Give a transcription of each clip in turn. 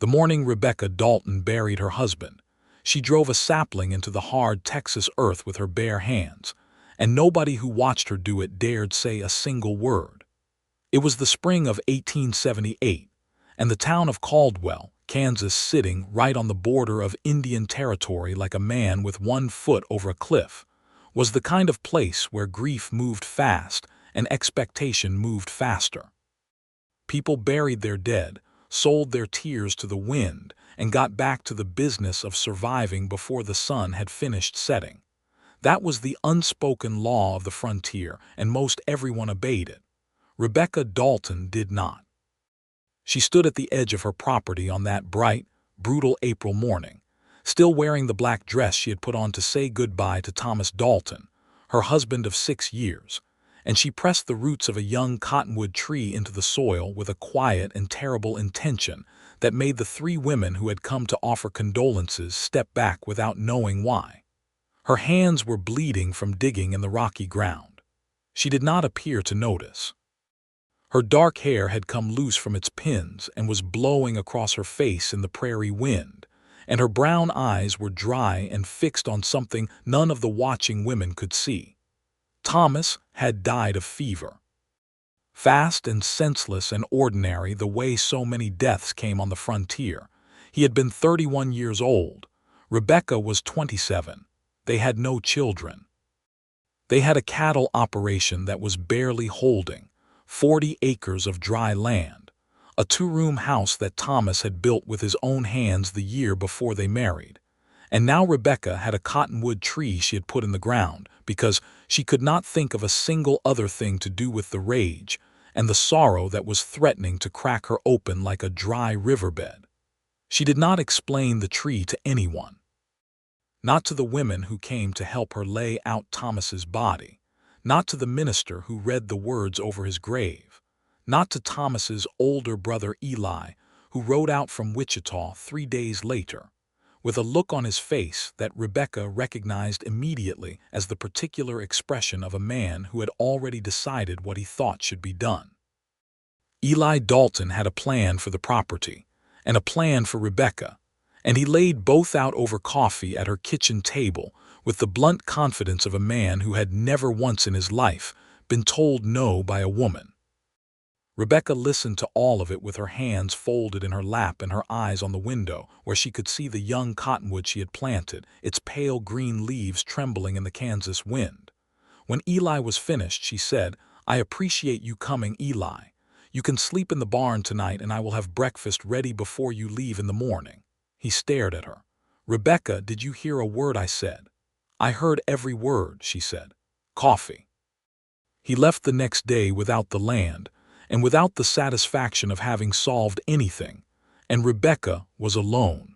The morning Rebecca Dalton buried her husband, she drove a sapling into the hard Texas earth with her bare hands, and nobody who watched her do it dared say a single word. It was the spring of 1878, and the town of Caldwell, Kansas, sitting right on the border of Indian Territory like a man with one foot over a cliff, was the kind of place where grief moved fast and expectation moved faster. People buried their dead, sold their tears to the wind, and got back to the business of surviving before the sun had finished setting. That was the unspoken law of the frontier, and most everyone obeyed it. Rebecca Dalton did not. She stood at the edge of her property on that bright, brutal April morning, still wearing the black dress she had put on to say goodbye to Thomas Dalton, her husband of 6 years, and she pressed the roots of a young cottonwood tree into the soil with a quiet and terrible intention that made the 3 women who had come to offer condolences step back without knowing why. Her hands were bleeding from digging in the rocky ground. She did not appear to notice. Her dark hair had come loose from its pins and was blowing across her face in the prairie wind, and her brown eyes were dry and fixed on something none of the watching women could see. Thomas had died of fever. Fast and senseless and ordinary the way so many deaths came on the frontier. He had been 31 years old. Rebecca was 27. They had no children. They had a cattle operation that was barely holding 40 acres of dry land, a 2-room house that Thomas had built with his own hands the year before they married. And now Rebecca had a cottonwood tree she had put in the ground because she could not think of a single other thing to do with the rage and the sorrow that was threatening to crack her open like a dry riverbed. She did not explain the tree to anyone. Not to the women who came to help her lay out Thomas's body, not to the minister who read the words over his grave, not to Thomas's older brother Eli, who rode out from Wichita 3 days later, with a look on his face that Rebecca recognized immediately as the particular expression of a man who had already decided what he thought should be done. Eli Dalton had a plan for the property, and a plan for Rebecca, and he laid both out over coffee at her kitchen table with the blunt confidence of a man who had never once in his life been told no by a woman. Rebecca listened to all of it with her hands folded in her lap and her eyes on the window where she could see the young cottonwood she had planted, its pale green leaves trembling in the Kansas wind. When Eli was finished, she said, "I appreciate you coming, Eli. You can sleep in the barn tonight and I will have breakfast ready before you leave in the morning." He stared at her. "Rebecca, did you hear a word I said?" "I heard every word," she said. "Coffee." He left the next day without the land, and without the satisfaction of having solved anything, and Rebecca was alone.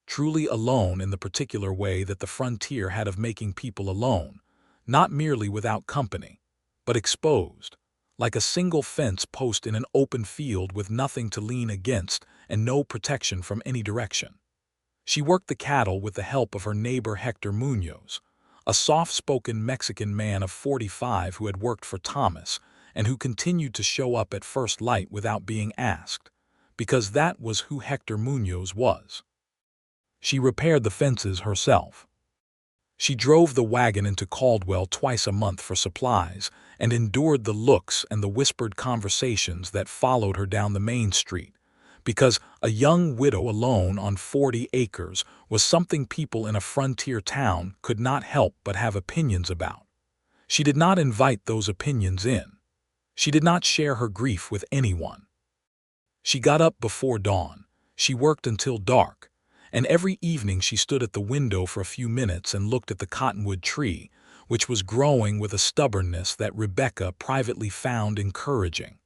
Truly alone in the particular way that the frontier had of making people alone, not merely without company, but exposed, like a single fence post in an open field with nothing to lean against and no protection from any direction. She worked the cattle with the help of her neighbor Hector Munoz, a soft-spoken Mexican man of 45 who had worked for Thomas and who continued to show up at first light without being asked, because that was who Hector Munoz was. She repaired the fences herself. She drove the wagon into Caldwell twice a month for supplies and endured the looks and the whispered conversations that followed her down the main street, because a young widow alone on 40 acres was something people in a frontier town could not help but have opinions about. She did not invite those opinions in. She did not share her grief with anyone. She got up before dawn, she worked until dark, and every evening she stood at the window for a few minutes and looked at the cottonwood tree, which was growing with a stubbornness that Rebecca privately found encouraging.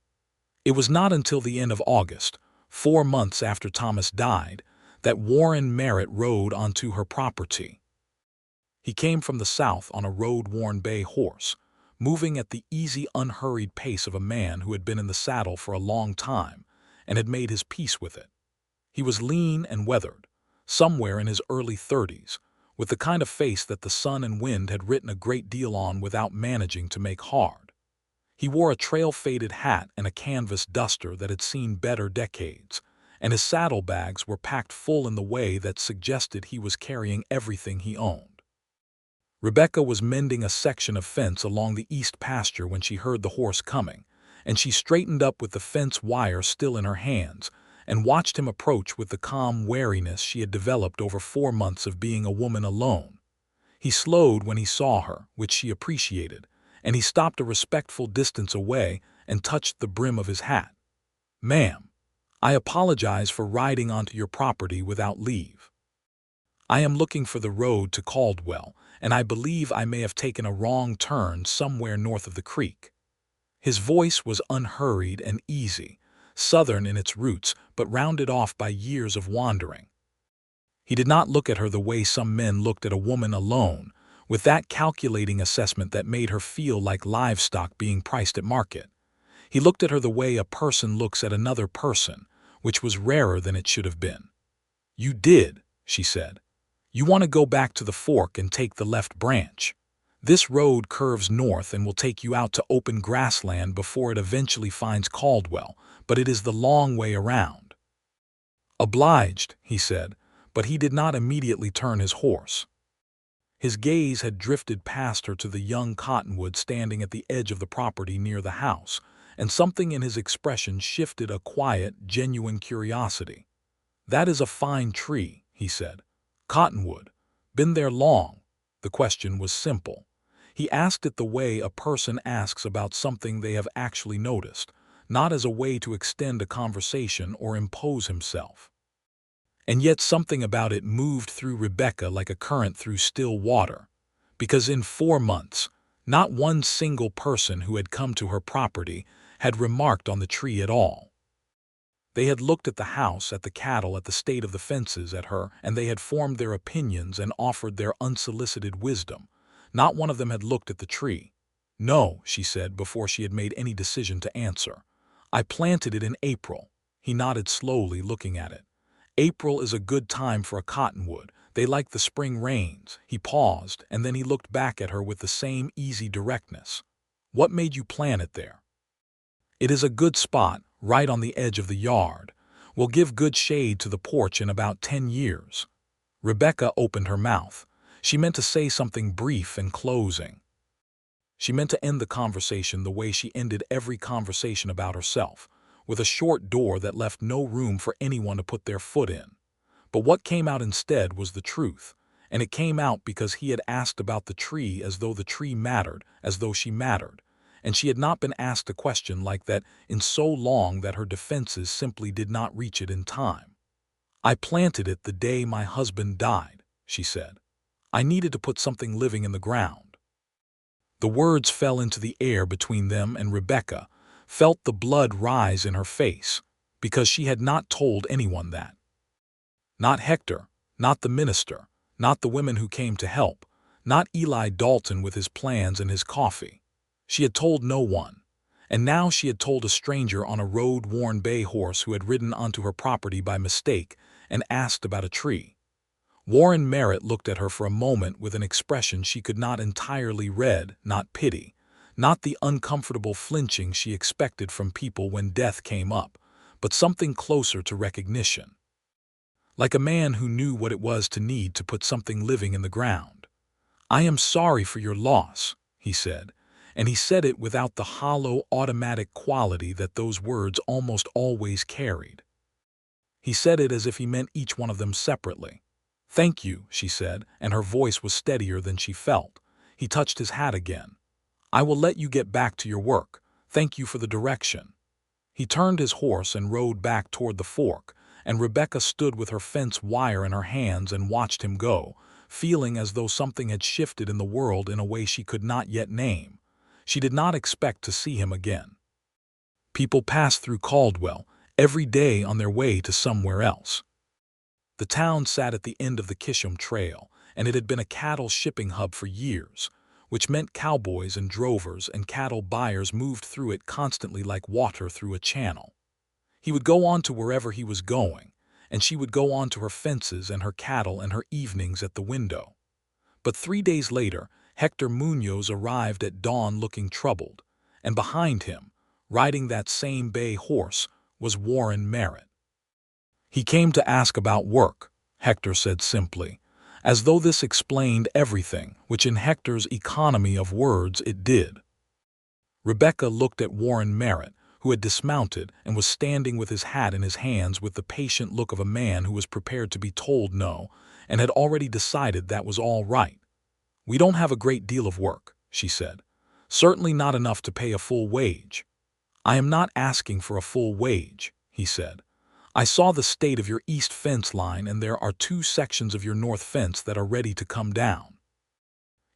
It was not until the end of August, 4 months after Thomas died, that Warren Merritt rode onto her property. He came from the south on a road-worn bay horse, moving at the easy, unhurried pace of a man who had been in the saddle for a long time and had made his peace with it. He was lean and weathered, somewhere in his early 30s, with the kind of face that the sun and wind had written a great deal on without managing to make hard. He wore a trail-faded hat and a canvas duster that had seen better decades, and his saddlebags were packed full in the way that suggested he was carrying everything he owned. Rebecca was mending a section of fence along the east pasture when she heard the horse coming, and she straightened up with the fence wire still in her hands and watched him approach with the calm wariness she had developed over 4 months of being a woman alone. He slowed when he saw her, which she appreciated, and he stopped a respectful distance away and touched the brim of his hat. "Ma'am, I apologize for riding onto your property without leave. I am looking for the road to Caldwell, and I believe I may have taken a wrong turn somewhere north of the creek." His voice was unhurried and easy, southern in its roots but rounded off by years of wandering. He did not look at her the way some men looked at a woman alone, with that calculating assessment that made her feel like livestock being priced at market. He looked at her the way a person looks at another person, which was rarer than it should have been. "You did," she said. "You want to go back to the fork and take the left branch. This road curves north and will take you out to open grassland before it eventually finds Caldwell, but it is the long way around." "Obliged," he said, but he did not immediately turn his horse. His gaze had drifted past her to the young cottonwood standing at the edge of the property near the house, and something in his expression shifted a quiet, genuine curiosity. "That is a fine tree," he said. "Cottonwood. Been there long?" The question was simple. He asked it the way a person asks about something they have actually noticed, not as a way to extend a conversation or impose himself. And yet something about it moved through Rebecca like a current through still water, because in 4 months, not one single person who had come to her property had remarked on the tree at all. They had looked at the house, at the cattle, at the state of the fences, at her, and they had formed their opinions and offered their unsolicited wisdom. Not one of them had looked at the tree. "No," she said before she had made any decision to answer. "I planted it in April." He nodded slowly, looking at it. "April is a good time for a cottonwood. They like the spring rains." He paused, and then he looked back at her with the same easy directness. "What made you plant it there?" "It is a good spot, right on the edge of the yard. Will give good shade to the porch in about 10 years. Rebecca opened her mouth. She meant to say something brief and closing. She meant to end the conversation the way she ended every conversation about herself, with a short door that left no room for anyone to put their foot in. But what came out instead was the truth, and it came out because he had asked about the tree as though the tree mattered, as though she mattered, and she had not been asked a question like that in so long that her defenses simply did not reach it in time. "I planted it the day my husband died," she said. "I needed to put something living in the ground." The words fell into the air between them, and Rebecca felt the blood rise in her face, because she had not told anyone that. Not Hector, not the minister, not the women who came to help, not Eli Dalton with his plans and his coffee. She had told no one, and now she had told a stranger on a road-worn bay horse who had ridden onto her property by mistake and asked about a tree. Warren Merritt looked at her for a moment with an expression she could not entirely read, not pity, not the uncomfortable flinching she expected from people when death came up, but something closer to recognition. Like a man who knew what it was to need to put something living in the ground. "I am sorry for your loss," he said, and he said it without the hollow, automatic quality that those words almost always carried. He said it as if he meant each one of them separately. "Thank you," she said, and her voice was steadier than she felt. He touched his hat again. "I will let you get back to your work. Thank you for the direction." He turned his horse and rode back toward the fork, and Rebecca stood with her fence wire in her hands and watched him go, feeling as though something had shifted in the world in a way she could not yet name. She did not expect to see him again. People passed through Caldwell every day on their way to somewhere else. The town sat at the end of the Kisham Trail, and it had been a cattle shipping hub for years, which meant cowboys and drovers and cattle buyers moved through it constantly like water through a channel. He would go on to wherever he was going, and she would go on to her fences and her cattle and her evenings at the window. But 3 days later, Hector Munoz arrived at dawn looking troubled, and behind him, riding that same bay horse, was Warren Merritt. He came to ask about work, Hector said simply, as though this explained everything, which in Hector's economy of words it did. Rebecca looked at Warren Merritt, who had dismounted and was standing with his hat in his hands with the patient look of a man who was prepared to be told no and had already decided that was all right. "We don't have a great deal of work," she said. "Certainly not enough to pay a full wage." "I am not asking for a full wage," he said. "I saw the state of your east fence line, and there are 2 sections of your north fence that are ready to come down.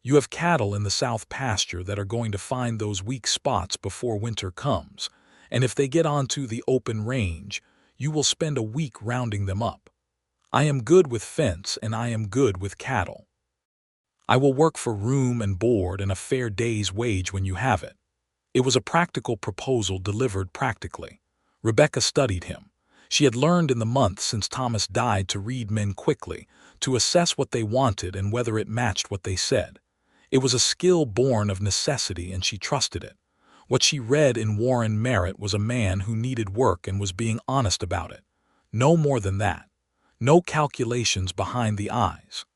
You have cattle in the south pasture that are going to find those weak spots before winter comes, and if they get onto the open range, you will spend a week rounding them up. I am good with fence and I am good with cattle. I will work for room and board and a fair day's wage when you have it." It was a practical proposal delivered practically. Rebecca studied him. She had learned in the months since Thomas died to read men quickly, to assess what they wanted and whether it matched what they said. It was a skill born of necessity, and she trusted it. What she read in Warren Merritt was a man who needed work and was being honest about it. No more than that. No calculations behind the eyes.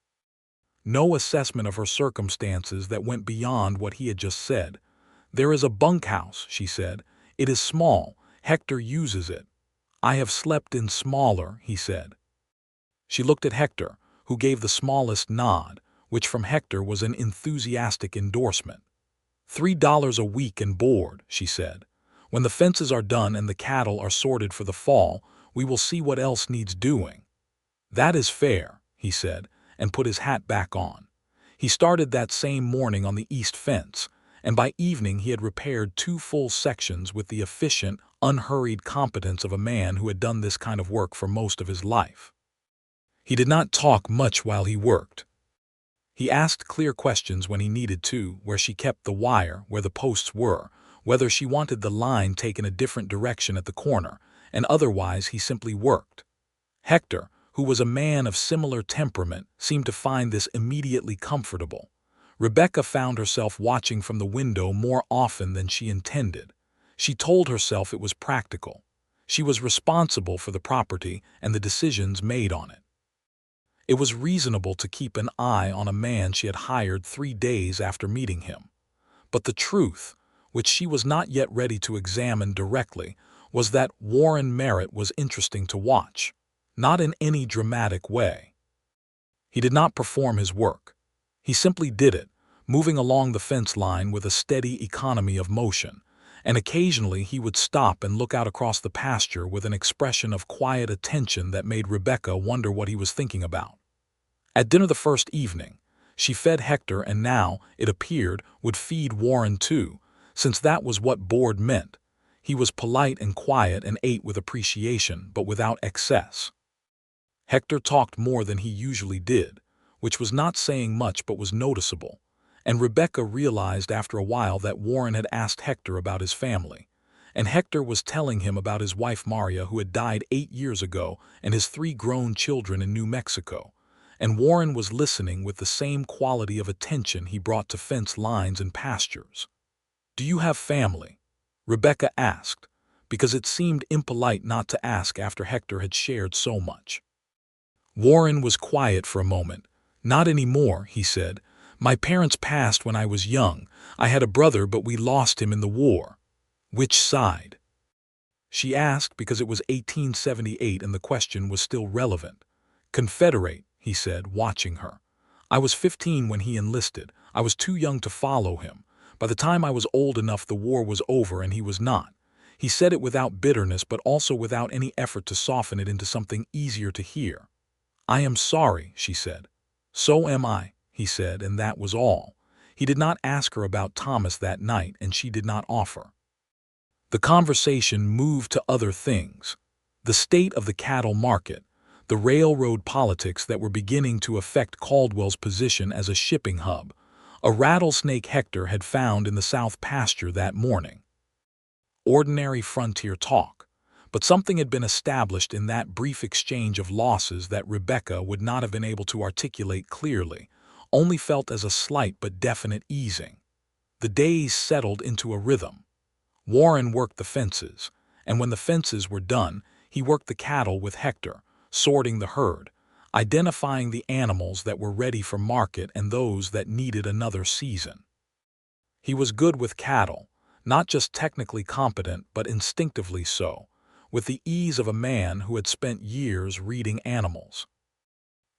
No assessment of her circumstances that went beyond what he had just said. "There is a bunkhouse," she said. "It is small. Hector uses it." "I have slept in smaller," he said. She looked at Hector, who gave the smallest nod, which from Hector was an enthusiastic endorsement. $3 a week and board," she said. "When the fences are done and the cattle are sorted for the fall, we will see what else needs doing." "That is fair," he said, and put his hat back on. He started that same morning on the east fence, and by evening he had repaired 2 full sections with the efficient, unhurried competence of a man who had done this kind of work for most of his life. He did not talk much while he worked. He asked clear questions when he needed to, where she kept the wire, where the posts were, whether she wanted the line taken a different direction at the corner, and otherwise he simply worked. Hector, who was a man of similar temperament, seemed to find this immediately comfortable. Rebecca found herself watching from the window more often than she intended. She told herself it was practical. She was responsible for the property and the decisions made on it. It was reasonable to keep an eye on a man she had hired 3 days after meeting him. But the truth, which she was not yet ready to examine directly, was that Warren Merritt was interesting to watch, not in any dramatic way. He did not perform his work. He simply did it, moving along the fence line with a steady economy of motion, and occasionally he would stop and look out across the pasture with an expression of quiet attention that made Rebecca wonder what he was thinking about. At dinner the first evening, she fed Hector and now, it appeared, would feed Warren too, since that was what board meant. He was polite and quiet and ate with appreciation, but without excess. Hector talked more than he usually did, which was not saying much but was noticeable, and Rebecca realized after a while that Warren had asked Hector about his family, and Hector was telling him about his wife Maria, who had died 8 years ago, and his 3 grown children in New Mexico, and Warren was listening with the same quality of attention he brought to fence lines and pastures. "Do you have family?" Rebecca asked, because it seemed impolite not to ask after Hector had shared so much. Warren was quiet for a moment. "Not anymore," he said. "My parents passed when I was young. I had a brother, but we lost him in the war." "Which side?" she asked, because it was 1878 and the question was still relevant. "Confederate," he said, watching her. "I was 15 when he enlisted. I was too young to follow him. By the time I was old enough, the war was over and he was not." He said it without bitterness, but also without any effort to soften it into something easier to hear. "I am sorry," she said. "So am I," he said, and that was all. He did not ask her about Thomas that night, and she did not offer. The conversation moved to other things. The state of the cattle market, the railroad politics that were beginning to affect Caldwell's position as a shipping hub, a rattlesnake Hector had found in the south pasture that morning. Ordinary frontier talk. But something had been established in that brief exchange of losses that Rebecca would not have been able to articulate clearly, only felt as a slight but definite easing. The days settled into a rhythm. Warren worked the fences, and when the fences were done, he worked the cattle with Hector, sorting the herd, identifying the animals that were ready for market and those that needed another season. He was good with cattle, not just technically competent but instinctively so, with the ease of a man who had spent years reading animals.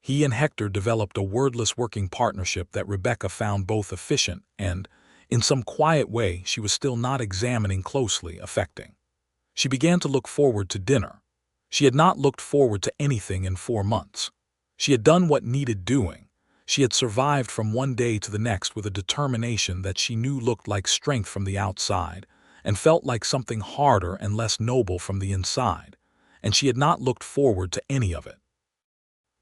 He and Hector developed a wordless working partnership that Rebecca found both efficient and, in some quiet way she was still not examining closely, affecting. She began to look forward to dinner. She had not looked forward to anything in 4 months. She had done what needed doing. She had survived from one day to the next with a determination that she knew looked like strength from the outside and felt like something harder and less noble from the inside, and she had not looked forward to any of it.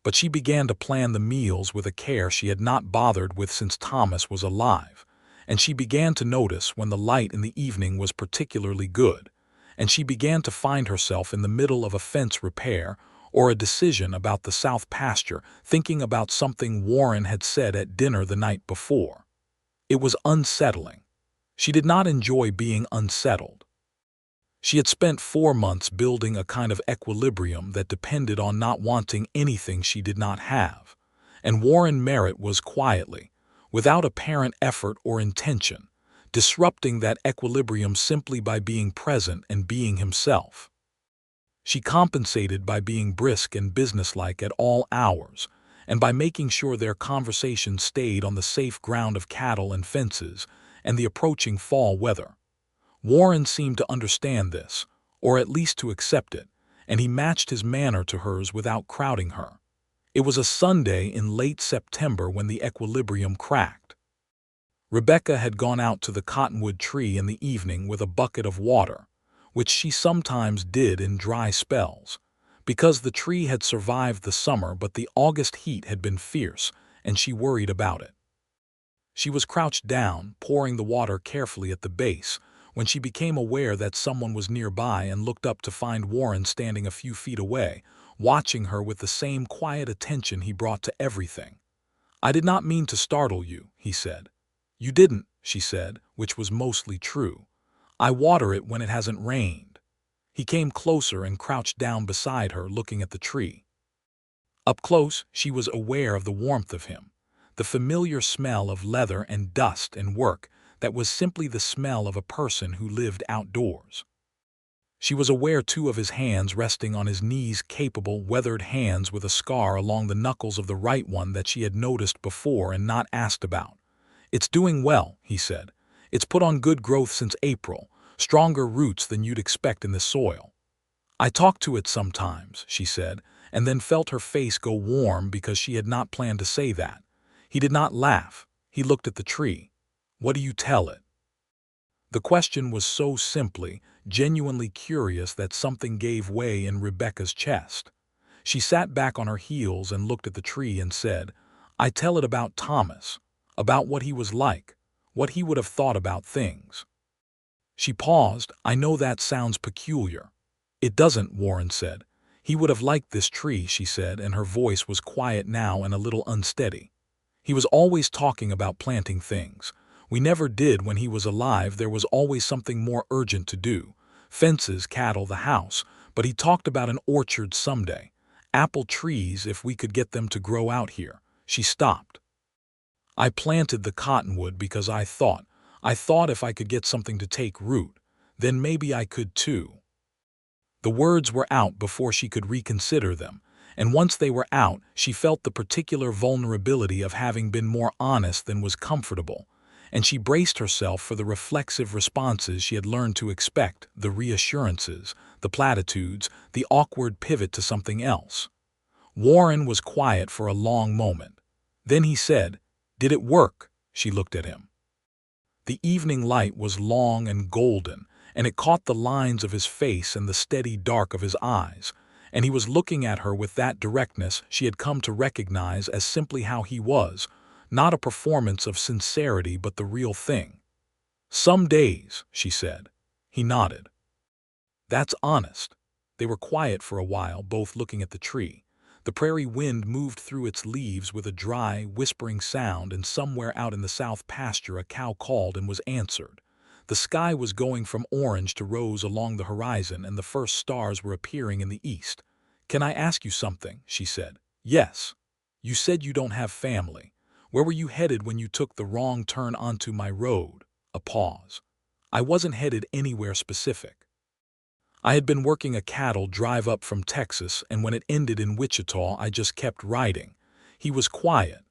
But she began to plan the meals with a care she had not bothered with since Thomas was alive, and she began to notice when the light in the evening was particularly good, and she began to find herself in the middle of a fence repair or a decision about the south pasture, thinking about something Warren had said at dinner the night before. It was unsettling. She did not enjoy being unsettled. She had spent 4 months building a kind of equilibrium that depended on not wanting anything she did not have, and Warren Merritt was quietly, without apparent effort or intention, disrupting that equilibrium simply by being present and being himself. She compensated by being brisk and businesslike at all hours, and by making sure their conversation stayed on the safe ground of cattle and fences and the approaching fall weather. Warren seemed to understand this, or at least to accept it, and he matched his manner to hers without crowding her. It was a Sunday in late September when the equilibrium cracked. Rebecca had gone out to the cottonwood tree in the evening with a bucket of water, which she sometimes did in dry spells, because the tree had survived the summer but the August heat had been fierce and she worried about it. She was crouched down, pouring the water carefully at the base, when she became aware that someone was nearby and looked up to find Warren standing a few feet away, watching her with the same quiet attention he brought to everything. "I did not mean to startle you," he said. "You didn't," she said, which was mostly true. "I water it when it hasn't rained." He came closer and crouched down beside her, looking at the tree. Up close, she was aware of the warmth of him, the familiar smell of leather and dust and work that was simply the smell of a person who lived outdoors. She was aware, too, of his hands resting on his knees, capable, weathered hands with a scar along the knuckles of the right one that she had noticed before and not asked about. "It's doing well," he said. "It's put on good growth since April, stronger roots than you'd expect in this soil." "I talk to it sometimes," she said, and then felt her face go warm because she had not planned to say that. He did not laugh. He looked at the tree. "What do you tell it?" The question was so simply, genuinely curious that something gave way in Rebecca's chest. She sat back on her heels and looked at the tree and said, "I tell it about Thomas, about what he was like, what he would have thought about things." She paused. "I know that sounds peculiar." "It doesn't," Warren said. "He would have liked this tree," she said, and her voice was quiet now and a little unsteady. "He was always talking about planting things. We never did when he was alive. There was always something more urgent to do. Fences, cattle, the house. But he talked about an orchard someday. Apple trees, if we could get them to grow out here." She stopped. "I planted the cottonwood because I thought if I could get something to take root, then maybe I could too." The words were out before she could reconsider them, and once they were out, she felt the particular vulnerability of having been more honest than was comfortable, and she braced herself for the reflexive responses she had learned to expect, the reassurances, the platitudes, the awkward pivot to something else. Warren was quiet for a long moment. Then he said, "Did it work?" She looked at him. The evening light was long and golden, and it caught the lines of his face and the steady dark of his eyes, and he was looking at her with that directness she had come to recognize as simply how he was, not a performance of sincerity but the real thing. "Some days," she said. He nodded. "That's honest." They were quiet for a while, both looking at the tree. The prairie wind moved through its leaves with a dry, whispering sound, and somewhere out in the south pasture a cow called and was answered. The sky was going from orange to rose along the horizon, and the first stars were appearing in the east. "Can I ask you something?" she said. "Yes. You said you don't have family. Where were you headed when you took the wrong turn onto my road?" A pause. "I wasn't headed anywhere specific. I had been working a cattle drive up from Texas, and when it ended in Wichita, I just kept riding." He was quiet.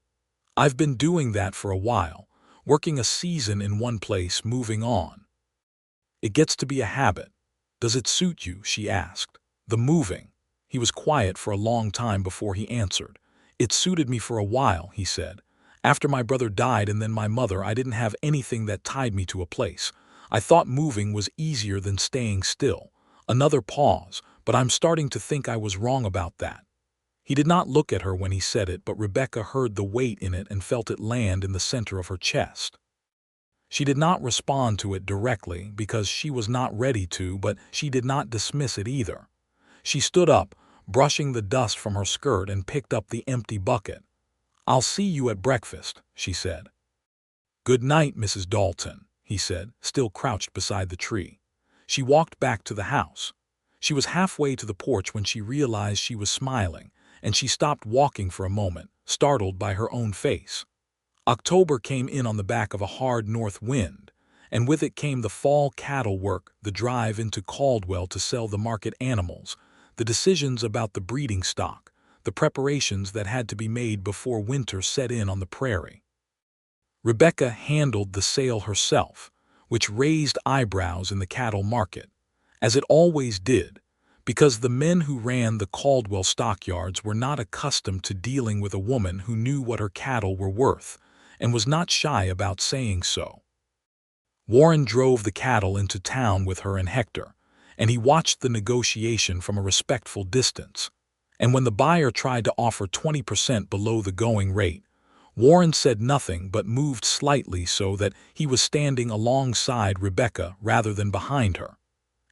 "I've been doing that for a while, working a season in one place, moving on. It gets to be a habit." "Does it suit you?" she asked. "The moving?" He was quiet for a long time before he answered. "It suited me for a while," he said. "After my brother died and then my mother, I didn't have anything that tied me to a place. I thought moving was easier than staying still." Another pause, "But I'm starting to think I was wrong about that." He did not look at her when he said it, but Rebecca heard the weight in it and felt it land in the center of her chest. She did not respond to it directly because she was not ready to, but she did not dismiss it either. She stood up, brushing the dust from her skirt, and picked up the empty bucket. "I'll see you at breakfast," she said. "Good night, Mrs. Dalton," he said, still crouched beside the tree. She walked back to the house. She was halfway to the porch when she realized she was smiling, and she stopped walking for a moment, startled by her own face. October came in on the back of a hard north wind, and with it came the fall cattle work, the drive into Caldwell to sell the market animals, the decisions about the breeding stock, the preparations that had to be made before winter set in on the prairie. Rebecca handled the sale herself, which raised eyebrows in the cattle market, as it always did, because the men who ran the Caldwell stockyards were not accustomed to dealing with a woman who knew what her cattle were worth, and was not shy about saying so. Warren drove the cattle into town with her and Hector, and he watched the negotiation from a respectful distance. And when the buyer tried to offer 20% below the going rate, Warren said nothing but moved slightly so that he was standing alongside Rebecca rather than behind her.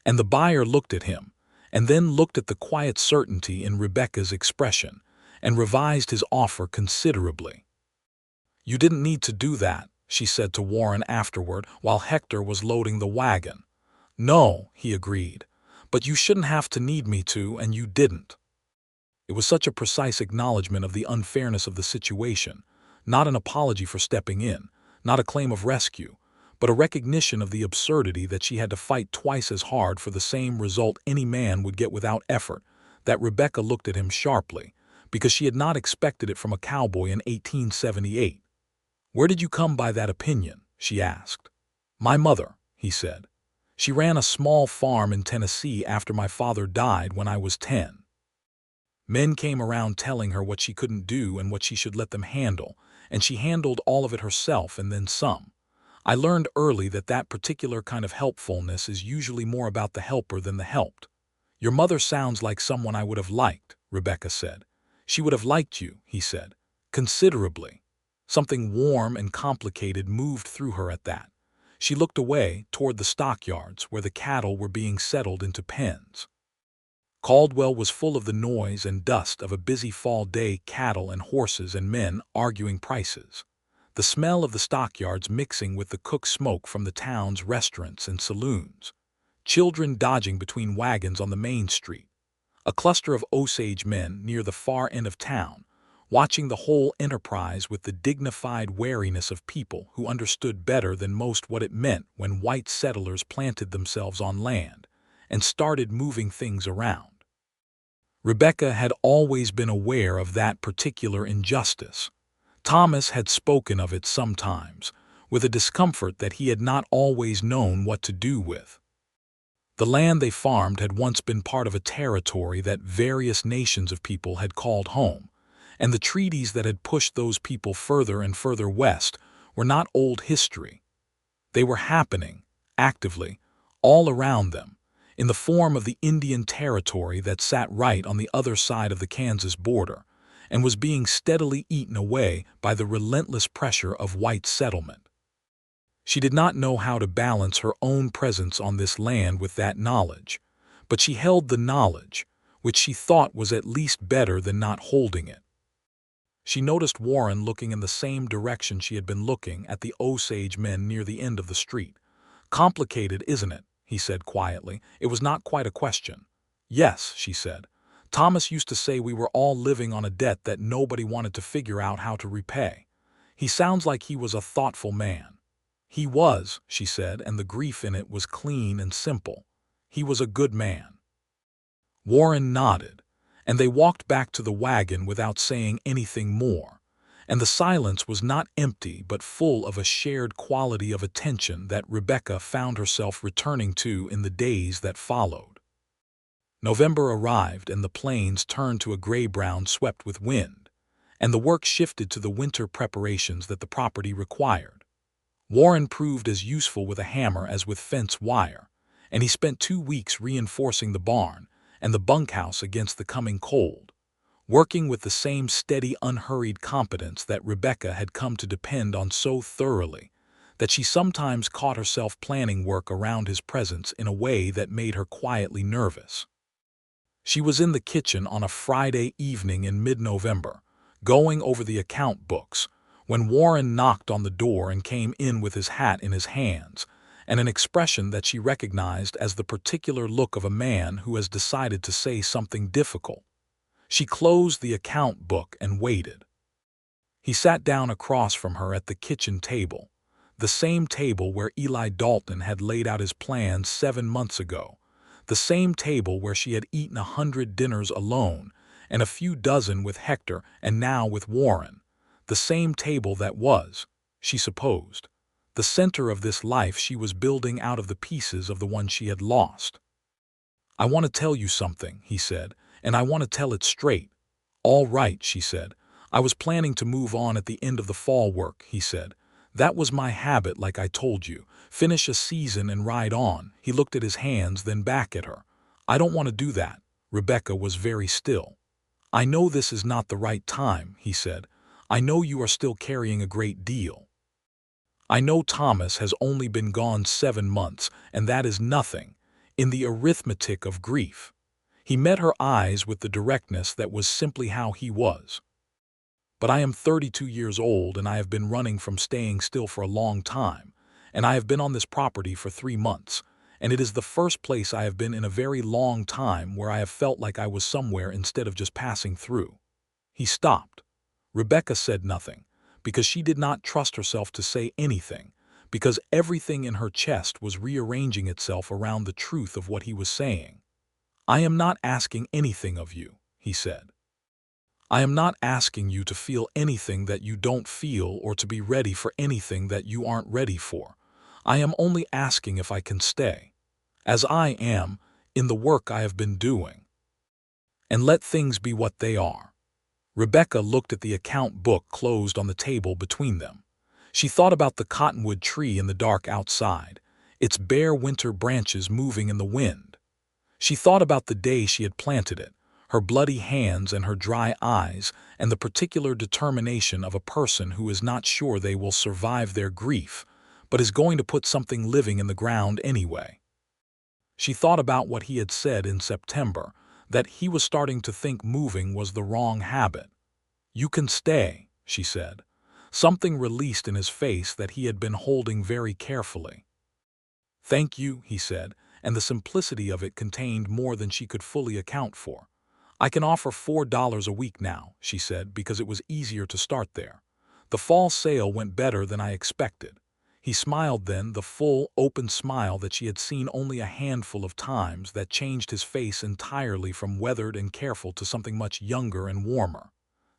And the buyer looked at him, and then looked at the quiet certainty in Rebecca's expression, and revised his offer considerably. "You didn't need to do that," she said to Warren afterward while Hector was loading the wagon. "No," he agreed, "but you shouldn't have to need me to, and you didn't." It was such a precise acknowledgement of the unfairness of the situation, not an apology for stepping in, not a claim of rescue, but a recognition of the absurdity that she had to fight twice as hard for the same result any man would get without effort, that Rebecca looked at him sharply, because she had not expected it from a cowboy in 1878. "Where did you come by that opinion?" she asked. "My mother," he said. "She ran a small farm in Tennessee after my father died when I was 10. Men came around telling her what she couldn't do and what she should let them handle, and she handled all of it herself and then some. I learned early that that particular kind of helpfulness is usually more about the helper than the helped." "Your mother sounds like someone I would have liked," Rebecca said. "She would have liked you," he said, "considerably." Something warm and complicated moved through her at that. She looked away toward the stockyards where the cattle were being settled into pens. Caldwell was full of the noise and dust of a busy fall day, cattle and horses and men arguing prices. The smell of the stockyards mixing with the cook smoke from the town's restaurants and saloons. Children dodging between wagons on the main street. A cluster of Osage men near the far end of town, watching the whole enterprise with the dignified wariness of people who understood better than most what it meant when white settlers planted themselves on land and started moving things around. Rebecca had always been aware of that particular injustice. Thomas had spoken of it sometimes, with a discomfort that he had not always known what to do with. The land they farmed had once been part of a territory that various nations of people had called home, and the treaties that had pushed those people further and further west were not old history. They were happening, actively, all around them, in the form of the Indian Territory that sat right on the other side of the Kansas border, and was being steadily eaten away by the relentless pressure of white settlement. She did not know how to balance her own presence on this land with that knowledge, but she held the knowledge, which she thought was at least better than not holding it. She noticed Warren looking in the same direction she had been looking at the Osage men near the end of the street. "Complicated, isn't it?" he said quietly. It was not quite a question. "Yes," she said. Thomas used to say we were all living on a debt that nobody wanted to figure out how to repay. He sounds like he was a thoughtful man. He was, she said, and the grief in it was clean and simple. He was a good man. Warren nodded, and they walked back to the wagon without saying anything more, and the silence was not empty but full of a shared quality of attention that Rebecca found herself returning to in the days that followed. November arrived and the plains turned to a gray-brown swept with wind, and the work shifted to the winter preparations that the property required. Warren proved as useful with a hammer as with fence wire, and he spent 2 weeks reinforcing the barn and the bunkhouse against the coming cold, working with the same steady, unhurried competence that Rebecca had come to depend on so thoroughly that she sometimes caught herself planning work around his presence in a way that made her quietly nervous. She was in the kitchen on a Friday evening in mid-November, going over the account books, when Warren knocked on the door and came in with his hat in his hands, and an expression that she recognized as the particular look of a man who has decided to say something difficult. She closed the account book and waited. He sat down across from her at the kitchen table, the same table where Eli Dalton had laid out his plans 7 months ago, the same table where she had eaten 100 dinners alone and a few dozen with Hector and now with Warren, the same table that was, she supposed, the center of this life she was building out of the pieces of the one she had lost. "I want to tell you something," he said, "and I want to tell it straight." "All right," she said. "I was planning to move on at the end of the fall work," he said. "That was my habit, like I told you. Finish a season and ride on." He looked at his hands, then back at her. "I don't want to do that." Rebecca was very still. "I know this is not the right time," he said. "I know you are still carrying a great deal. I know Thomas has only been gone 7 months, and that is nothing in the arithmetic of grief." He met her eyes with the directness that was simply how he was. "But I am 32 years old, and I have been running from staying still for a long time, and I have been on this property for 3 months, and it is the first place I have been in a very long time where I have felt like I was somewhere instead of just passing through." He stopped. Rebecca said nothing, because she did not trust herself to say anything, because everything in her chest was rearranging itself around the truth of what he was saying. "I am not asking anything of you," he said. "I am not asking you to feel anything that you don't feel or to be ready for anything that you aren't ready for. I am only asking if I can stay, as I am, in the work I have been doing, and let things be what they are." Rebecca looked at the account book closed on the table between them. She thought about the cottonwood tree in the dark outside, its bare winter branches moving in the wind. She thought about the day she had planted it, her bloody hands and her dry eyes, and the particular determination of a person who is not sure they will survive their grief, but is going to put something living in the ground anyway. She thought about what he had said in September, that he was starting to think moving was the wrong habit. "You can stay," she said. Something released in his face that he had been holding very carefully. "Thank you," he said, and the simplicity of it contained more than she could fully account for. "I can offer $4 a week now," she said, because it was easier to start there. "The fall sale went better than I expected." He smiled then, the full, open smile that she had seen only a handful of times, that changed his face entirely from weathered and careful to something much younger and warmer.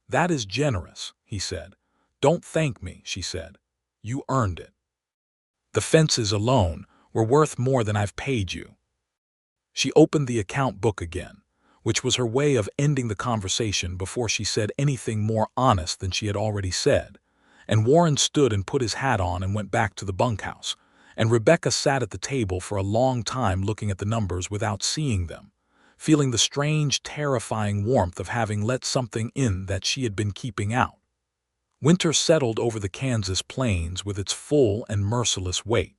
"That is generous," he said. "Don't thank me," she said. "You earned it. The fences alone were worth more than I've paid you." She opened the account book again, which was her way of ending the conversation before she said anything more honest than she had already said. And Warren stood and put his hat on and went back to the bunkhouse, and Rebecca sat at the table for a long time looking at the numbers without seeing them, feeling the strange, terrifying warmth of having let something in that she had been keeping out. Winter settled over the Kansas plains with its full and merciless weight.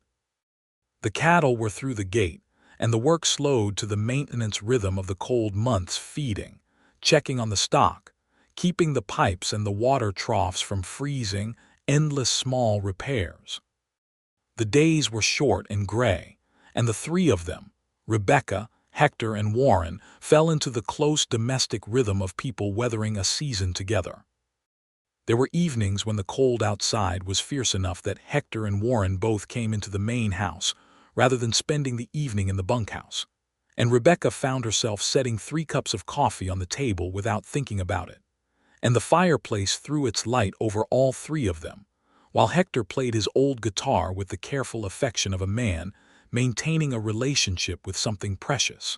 The cattle were through the gate, and the work slowed to the maintenance rhythm of the cold months, feeding, checking on the stock, keeping the pipes and the water troughs from freezing, endless small repairs. The days were short and gray, and the 3 of them, Rebecca, Hector and Warren fell into the close domestic rhythm of people weathering a season together. There were evenings when the cold outside was fierce enough that Hector and Warren both came into the main house, rather than spending the evening in the bunkhouse. And Rebecca found herself setting 3 cups of coffee on the table without thinking about it. And the fireplace threw its light over all 3 of them, while Hector played his old guitar with the careful affection of a man maintaining a relationship with something precious.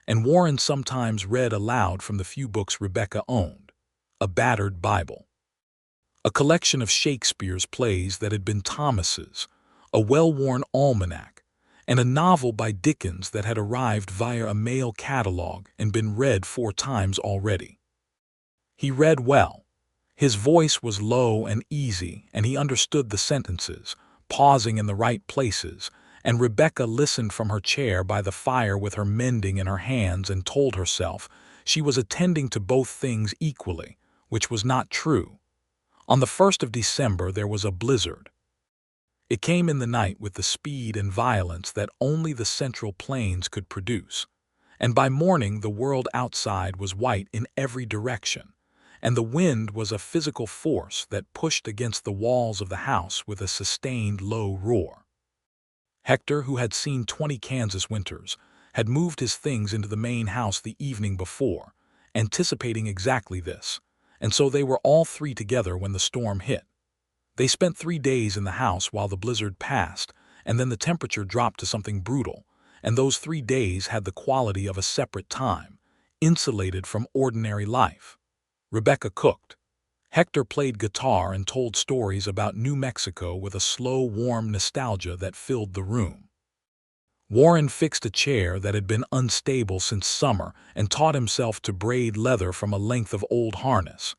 And Warren sometimes read aloud from the few books Rebecca owned, a battered Bible, a collection of Shakespeare's plays that had been Thomas's, a well-worn almanac, and a novel by Dickens that had arrived via a mail catalog and been read 4 times already. He read well. His voice was low and easy, and he understood the sentences, pausing in the right places, and Rebecca listened from her chair by the fire with her mending in her hands and told herself she was attending to both things equally, which was not true. On the 1st of December there was a blizzard. It came in the night with the speed and violence that only the Central Plains could produce, and by morning the world outside was white in every direction, and the wind was a physical force that pushed against the walls of the house with a sustained low roar. Hector, who had seen 20 Kansas winters, had moved his things into the main house the evening before, anticipating exactly this, and so they were all 3 together when the storm hit. They spent 3 days in the house while the blizzard passed, and then the temperature dropped to something brutal, and those 3 days had the quality of a separate time, insulated from ordinary life. Rebecca cooked. Hector played guitar and told stories about New Mexico with a slow, warm nostalgia that filled the room. Warren fixed a chair that had been unstable since summer and taught himself to braid leather from a length of old harness.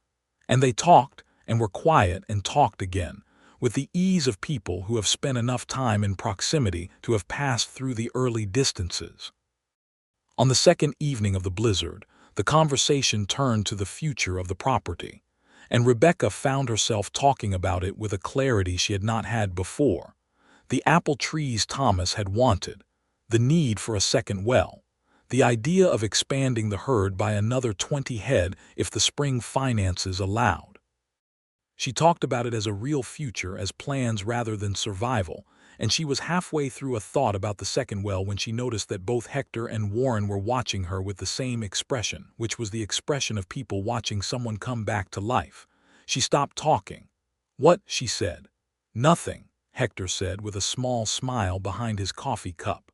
And they talked and were quiet and talked again, with the ease of people who have spent enough time in proximity to have passed through the early distances. On the second evening of the blizzard, the conversation turned to the future of the property, and Rebecca found herself talking about it with a clarity she had not had before. The apple trees Thomas had wanted, the need for a second well, the idea of expanding the herd by another 20 head if the spring finances allowed. She talked about it as a real future, as plans rather than survival, and she was halfway through a thought about the second well when she noticed that both Hector and Warren were watching her with the same expression, which was the expression of people watching someone come back to life. She stopped talking. "What?" she said. "Nothing," Hector said with a small smile behind his coffee cup.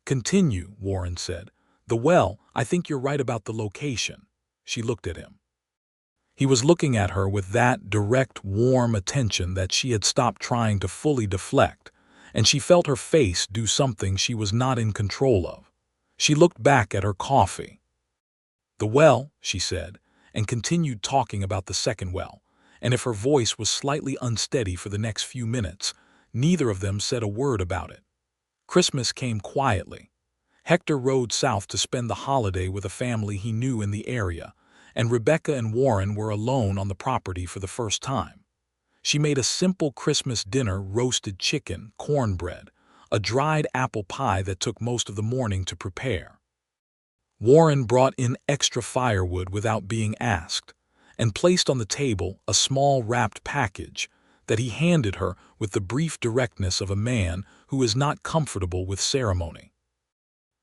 "Continue," Warren said. "The well, I think you're right about the location." She looked at him. He was looking at her with that direct, warm attention that she had stopped trying to fully deflect, and she felt her face do something she was not in control of. She looked back at her coffee. "The well," she said, and continued talking about the second well, and if her voice was slightly unsteady for the next few minutes, neither of them said a word about it. Christmas came quietly. Hector rode south to spend the holiday with a family he knew in the area, and Rebecca and Warren were alone on the property for the first time. She made a simple Christmas dinner: roasted chicken, cornbread, a dried apple pie that took most of the morning to prepare. Warren brought in extra firewood without being asked, and placed on the table a small wrapped package that he handed her with the brief directness of a man who is not comfortable with ceremony.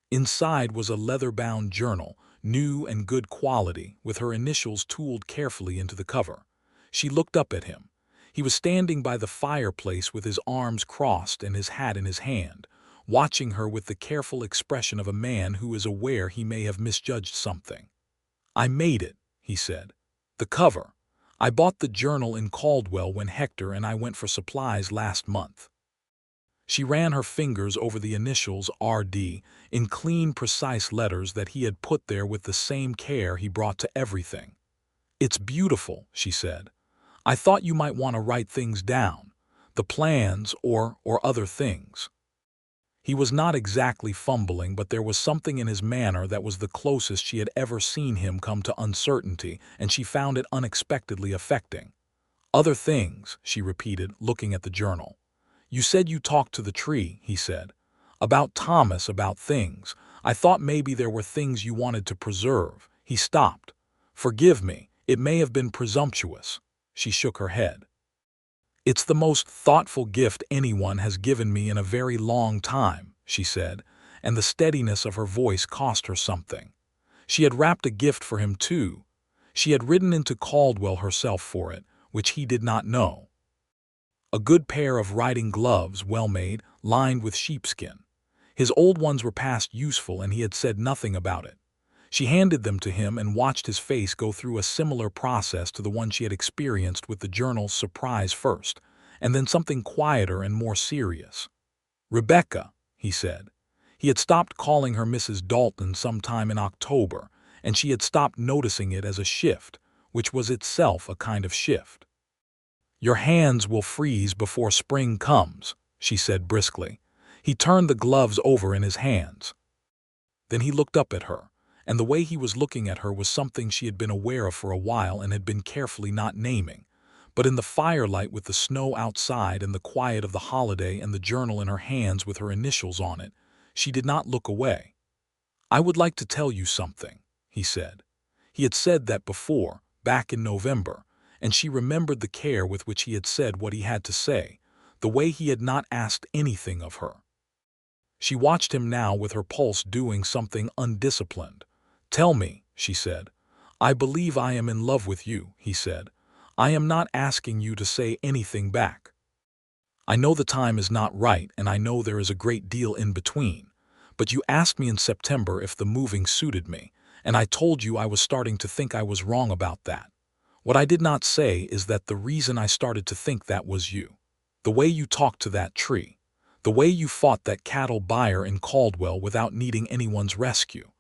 Inside was a leather-bound journal, new and good quality, with her initials tooled carefully into the cover. She looked up at him. He was standing by the fireplace with his arms crossed and his hat in his hand, watching her with the careful expression of a man who is aware he may have misjudged something. "I made it," he said. "The cover. I bought the journal in Caldwell when Hector and I went for supplies last month." She ran her fingers over the initials R.D. in clean, precise letters that he had put there with the same care he brought to everything. "It's beautiful," she said. "I thought you might want to write things down, the plans or other things." He was not exactly fumbling, but there was something in his manner that was the closest she had ever seen him come to uncertainty, and she found it unexpectedly affecting. "Other things," she repeated, looking at the journal. "You said you talked to the tree," he said. About Thomas, about things. I thought maybe there were things you wanted to preserve." He stopped. "Forgive me, it may have been presumptuous." She shook her head. "It's the most thoughtful gift anyone has given me in a very long time," she said, and the steadiness of her voice cost her something. She had wrapped a gift for him too. She had ridden into Caldwell herself for it, which he did not know. A good pair of riding gloves, well made, lined with sheepskin. His old ones were past useful and he had said nothing about it. She handed them to him and watched his face go through a similar process to the one she had experienced with the journal's surprise first, and then something quieter and more serious. "Rebecca," he said. He had stopped calling her Mrs. Dalton sometime in October, and she had stopped noticing it as a shift, which was itself a kind of shift. "Your hands will freeze before spring comes," she said briskly. He turned the gloves over in his hands. Then he looked up at her, and the way he was looking at her was something she had been aware of for a while and had been carefully not naming. But in the firelight with the snow outside and the quiet of the holiday and the journal in her hands with her initials on it, she did not look away. "I would like to tell you something," he said. He had said that before, back in November, and she remembered the care with which he had said what he had to say, the way he had not asked anything of her. She watched him now with her pulse doing something undisciplined. "Tell me," she said. "I believe I am in love with you," he said. "I am not asking you to say anything back. I know the time is not right and I know there is a great deal in between, but you asked me in September if the moving suited me, and I told you I was starting to think I was wrong about that. What I did not say is that the reason I started to think that was you. The way you talked to that tree. The way you fought that cattle buyer in Caldwell without needing anyone's rescue.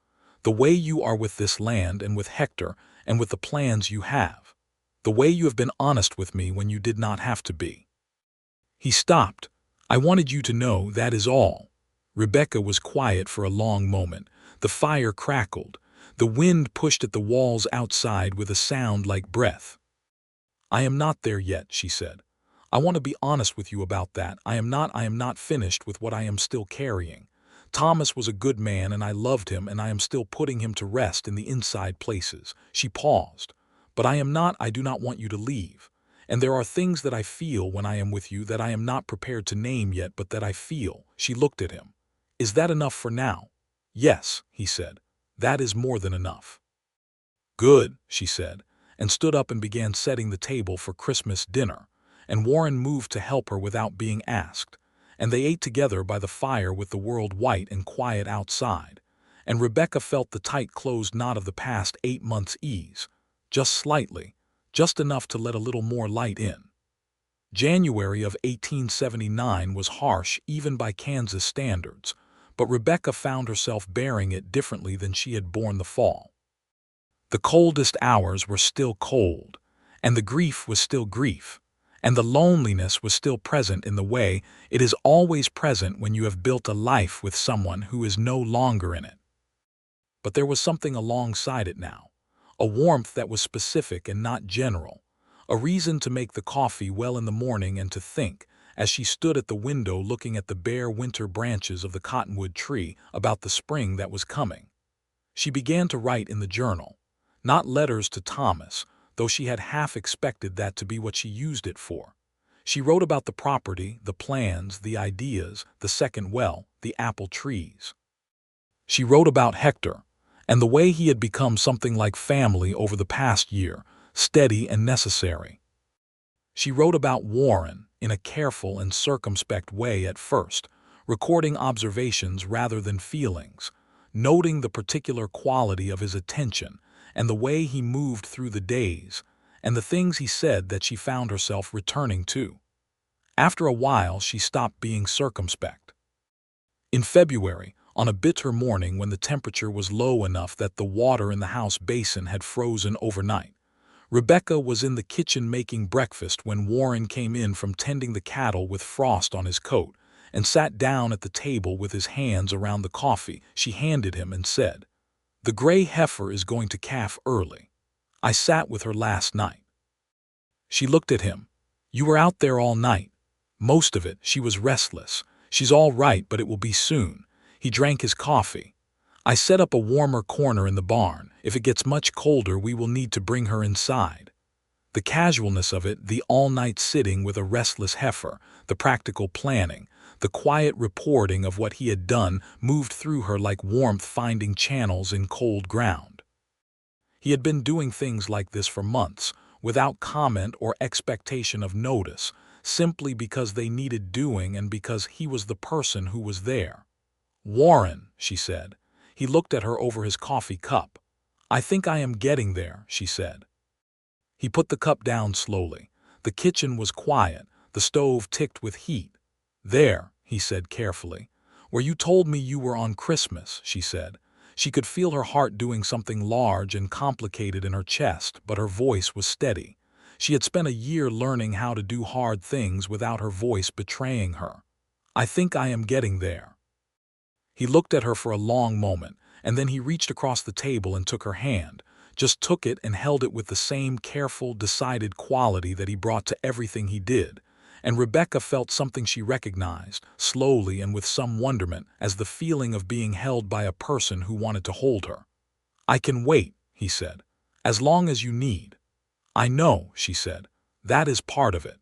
The way you are with this land and with Hector and with the plans you have. The way you have been honest with me when you did not have to be." He stopped. "I wanted you to know, that is all." Rebecca was quiet for a long moment. The fire crackled. The wind pushed at the walls outside with a sound like breath. "I am not there yet," she said. "I want to be honest with you about that. I am not finished with what I am still carrying. Thomas was a good man and I loved him and I am still putting him to rest in the inside places." She paused. "But I do not want you to leave. And there are things that I feel when I am with you that I am not prepared to name yet, but that I feel." She looked at him. "Is that enough for now?" "Yes," he said. "That is more than enough." "Good," she said, and stood up and began setting the table for Christmas dinner, and Warren moved to help her without being asked, and they ate together by the fire with the world white and quiet outside, and Rebecca felt the tight-closed knot of the past 8 months ease, just slightly, just enough to let a little more light in. January of 1879 was harsh even by Kansas standards, but Rebecca found herself bearing it differently than she had borne the fall. The coldest hours were still cold, and the grief was still grief, and the loneliness was still present in the way it is always present when you have built a life with someone who is no longer in it. But there was something alongside it now, a warmth that was specific and not general, a reason to make the coffee well in the morning and to think, as she stood at the window looking at the bare winter branches of the cottonwood tree, about the spring that was coming. She began to write in the journal, not letters to Thomas, though she had half expected that to be what she used it for. She wrote about the property, the plans, the ideas, the second well, the apple trees. She wrote about Hector, and the way he had become something like family over the past year, steady and necessary. She wrote about Warren in a careful and circumspect way at first, recording observations rather than feelings, noting the particular quality of his attention and the way he moved through the days, and the things he said that she found herself returning to. After a while, she stopped being circumspect. In February, on a bitter morning when the temperature was low enough that the water in the house basin had frozen overnight, Rebecca was in the kitchen making breakfast when Warren came in from tending the cattle with frost on his coat and sat down at the table with his hands around the coffee she handed him and said, "The gray heifer is going to calf early. I sat with her last night." She looked at him. "You were out there all night." "Most of it." She was restless. She's all right, but it will be soon. He drank his coffee. I set up a warmer corner in the barn. If it gets much colder, we will need to bring her inside. The casualness of it, the all-night sitting with a restless heifer, the practical planning, the quiet reporting of what he had done moved through her like warmth finding channels in cold ground. He had been doing things like this for months, without comment or expectation of notice, simply because they needed doing and because he was the person who was there. "Warren," she said. He looked at her over his coffee cup. "I think I am getting there," she said. He put the cup down slowly. The kitchen was quiet. The stove ticked with heat. "There," he said carefully. "Where you told me you were on Christmas," she said. She could feel her heart doing something large and complicated in her chest, but her voice was steady. She had spent a year learning how to do hard things without her voice betraying her. "I think I am getting there." He looked at her for a long moment, and then he reached across the table and took her hand, just took it and held it with the same careful, decided quality that he brought to everything he did. And Rebecca felt something she recognized, slowly and with some wonderment, as the feeling of being held by a person who wanted to hold her. "I can wait," he said, "as long as you need." "I know," she said. "That is part of it."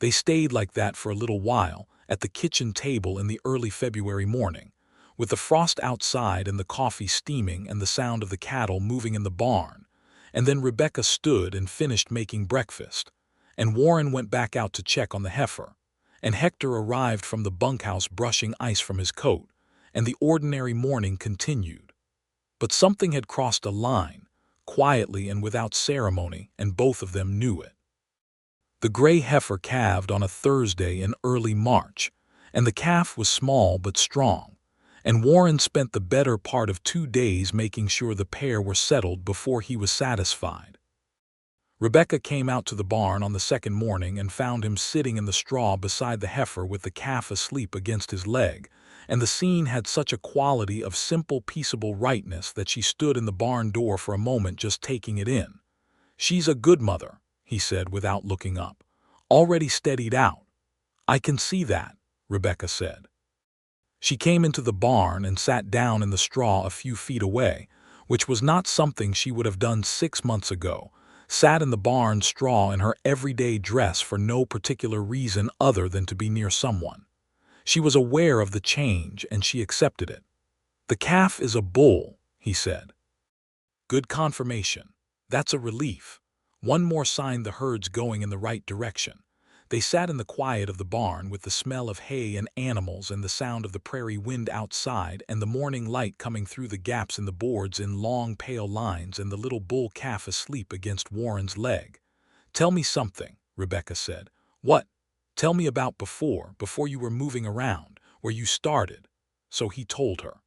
They stayed like that for a little while, at the kitchen table in the early February morning, with the frost outside and the coffee steaming and the sound of the cattle moving in the barn. And then Rebecca stood and finished making breakfast, and Warren went back out to check on the heifer, and Hector arrived from the bunkhouse brushing ice from his coat, and the ordinary morning continued. But something had crossed a line, quietly and without ceremony, and both of them knew it. The gray heifer calved on a Thursday in early March, and the calf was small but strong, and Warren spent the better part of 2 days making sure the pair were settled before he was satisfied. Rebecca came out to the barn on the second morning and found him sitting in the straw beside the heifer with the calf asleep against his leg, and the scene had such a quality of simple, peaceable rightness that she stood in the barn door for a moment just taking it in. "She's a good mother," he said without looking up. "Already steadied out." "I can see that," Rebecca said. She came into the barn and sat down in the straw a few feet away, which was not something she would have done 6 months ago, sat in the barn straw in her everyday dress for no particular reason other than to be near someone. She was aware of the change and she accepted it. "The calf is a bull," he said. "Good confirmation. That's a relief. One more sign the herd's going in the right direction." They sat in the quiet of the barn with the smell of hay and animals and the sound of the prairie wind outside and the morning light coming through the gaps in the boards in long pale lines and the little bull calf asleep against Warren's leg. "Tell me something," Rebecca said. "What? Tell me about before you were moving around, where you started." So he told her.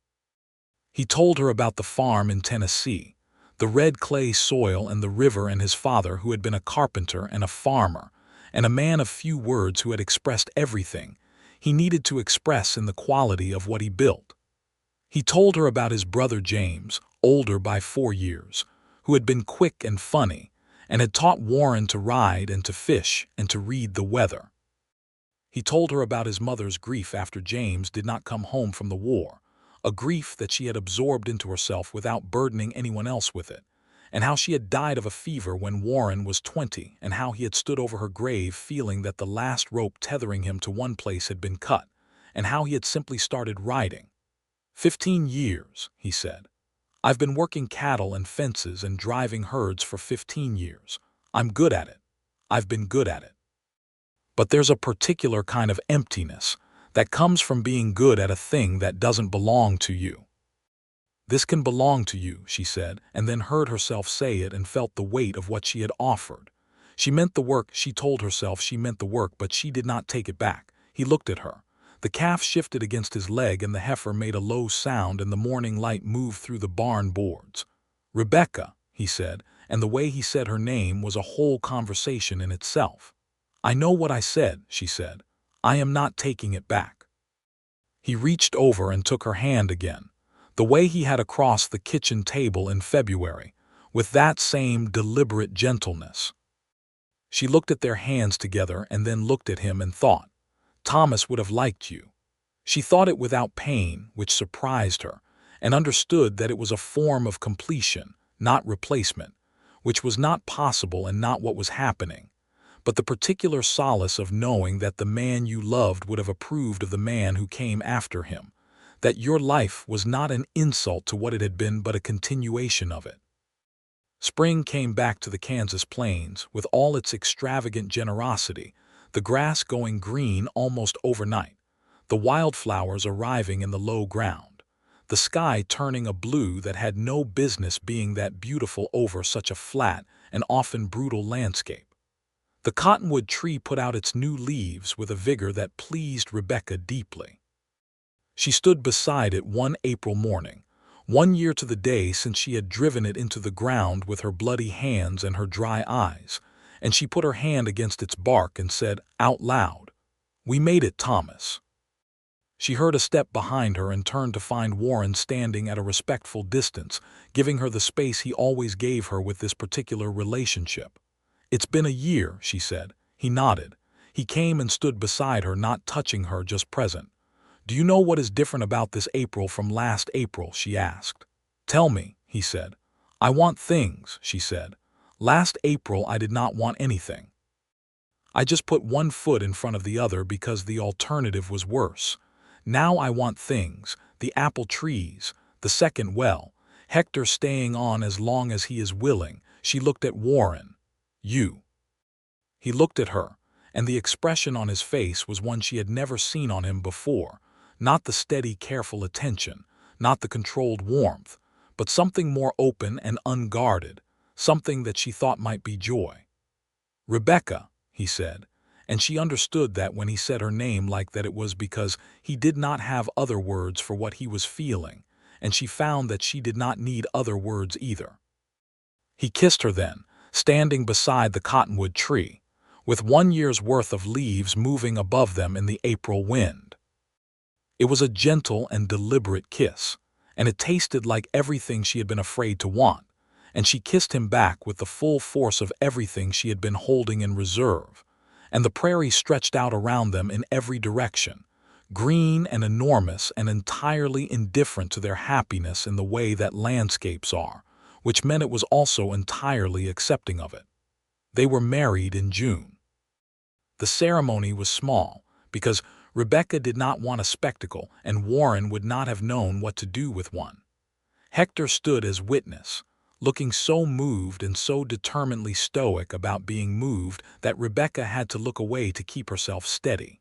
He told her about the farm in Tennessee, the red clay soil and the river, and his father who had been a carpenter and a farmer, and a man of few words who had expressed everything he needed to express in the quality of what he built. He told her about his brother James, older by 4 years, who had been quick and funny, and had taught Warren to ride and to fish and to read the weather. He told her about his mother's grief after James did not come home from the war, a grief that she had absorbed into herself without burdening anyone else with it, and how she had died of a fever when Warren was 20, and how he had stood over her grave feeling that the last rope tethering him to one place had been cut, and how he had simply started riding. 15 years, he said. "I've been working cattle and fences and driving herds for 15 years. I'm good at it. I've been good at it. But there's a particular kind of emptiness that comes from being good at a thing that doesn't belong to you. This can belong to you," she said, and then heard herself say it and felt the weight of what she had offered. She meant the work, she told herself she meant the work, but she did not take it back. He looked at her. The calf shifted against his leg and the heifer made a low sound and the morning light moved through the barn boards. "Rebecca," he said, and the way he said her name was a whole conversation in itself. "I know what I said," she said. "I am not taking it back." He reached over and took her hand again, the way he had across the kitchen table in February, with that same deliberate gentleness. She looked at their hands together and then looked at him and thought, Thomas would have liked you. She thought it without pain, which surprised her, and understood that it was a form of completion, not replacement, which was not possible and not what was happening, but the particular solace of knowing that the man you loved would have approved of the man who came after him, that your life was not an insult to what it had been but a continuation of it. Spring came back to the Kansas plains with all its extravagant generosity, the grass going green almost overnight, the wildflowers arriving in the low ground, the sky turning a blue that had no business being that beautiful over such a flat and often brutal landscape. The cottonwood tree put out its new leaves with a vigor that pleased Rebecca deeply. She stood beside it one April morning, 1 year to the day since she had driven it into the ground with her bloody hands and her dry eyes, and she put her hand against its bark and said, out loud, "We made it, Thomas." She heard a step behind her and turned to find Warren standing at a respectful distance, giving her the space he always gave her with this particular relationship. "It's been a year," she said. He nodded. He came and stood beside her, not touching her, just present. "Do you know what is different about this April from last April?" she asked. "Tell me," he said. "I want things," she said. "Last April I did not want anything. I just put one foot in front of the other because the alternative was worse. Now I want things, the apple trees, the second well, Hector staying on as long as he is willing." She looked at Warren. "You." He looked at her, and the expression on his face was one she had never seen on him before, not the steady, careful attention, not the controlled warmth, but something more open and unguarded, something that she thought might be joy. "Rebecca," he said, and she understood that when he said her name like that it was because he did not have other words for what he was feeling, and she found that she did not need other words either. He kissed her then, standing beside the cottonwood tree, with 1 year's worth of leaves moving above them in the April wind. It was a gentle and deliberate kiss, and it tasted like everything she had been afraid to want, and she kissed him back with the full force of everything she had been holding in reserve, and the prairie stretched out around them in every direction, green and enormous and entirely indifferent to their happiness in the way that landscapes are, which meant it was also entirely accepting of it. They were married in June. The ceremony was small, because Rebecca did not want a spectacle and Warren would not have known what to do with one. Hector stood as witness, looking so moved and so determinedly stoic about being moved that Rebecca had to look away to keep herself steady.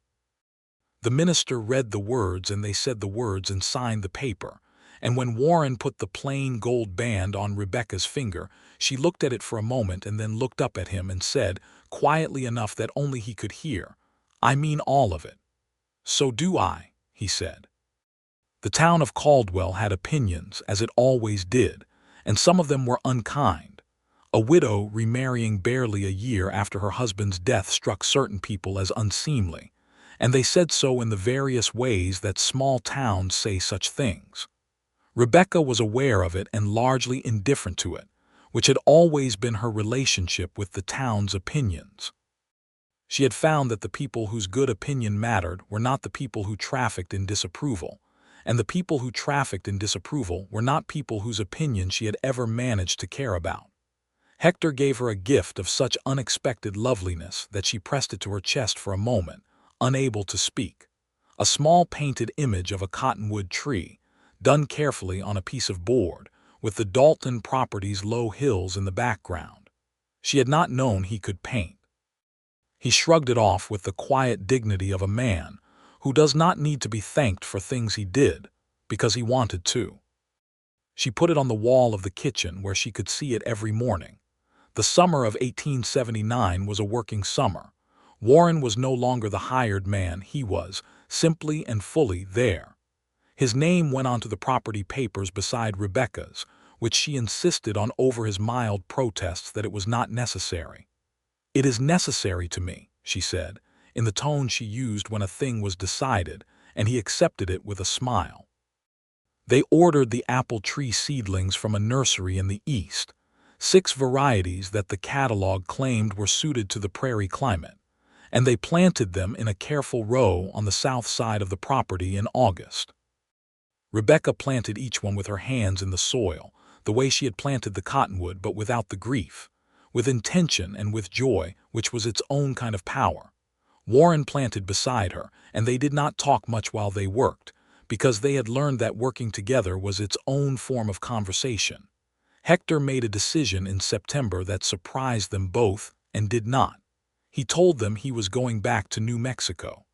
The minister read the words and they said the words and signed the paper, and when Warren put the plain gold band on Rebecca's finger, she looked at it for a moment and then looked up at him and said, quietly enough that only he could hear, "I mean all of it." "So do I," he said. The town of Caldwell had opinions, as it always did, and some of them were unkind. A widow remarrying barely a year after her husband's death struck certain people as unseemly, and they said so in the various ways that small towns say such things. Rebecca was aware of it and largely indifferent to it, which had always been her relationship with the town's opinions. She had found that the people whose good opinion mattered were not the people who trafficked in disapproval, and the people who trafficked in disapproval were not people whose opinion she had ever managed to care about. Hector gave her a gift of such unexpected loveliness that she pressed it to her chest for a moment, unable to speak. A small painted image of a cottonwood tree, done carefully on a piece of board, with the Dalton property's low hills in the background. She had not known he could paint. He shrugged it off with the quiet dignity of a man who does not need to be thanked for things he did, because he wanted to. She put it on the wall of the kitchen where she could see it every morning. The summer of 1879 was a working summer. Warren was no longer the hired man, he was, simply and fully, there. His name went onto the property papers beside Rebecca's, which she insisted on over his mild protests that it was not necessary. "It is necessary to me," she said, in the tone she used when a thing was decided, and he accepted it with a smile. They ordered the apple tree seedlings from a nursery in the east, 6 varieties that the catalog claimed were suited to the prairie climate, and they planted them in a careful row on the south side of the property in August. Rebecca planted each one with her hands in the soil, the way she had planted the cottonwood, but without the grief, with intention and with joy, which was its own kind of power. Warren planted beside her, and they did not talk much while they worked, because they had learned that working together was its own form of conversation. Hector made a decision in September that surprised them both and did not. He told them he was going back to New Mexico.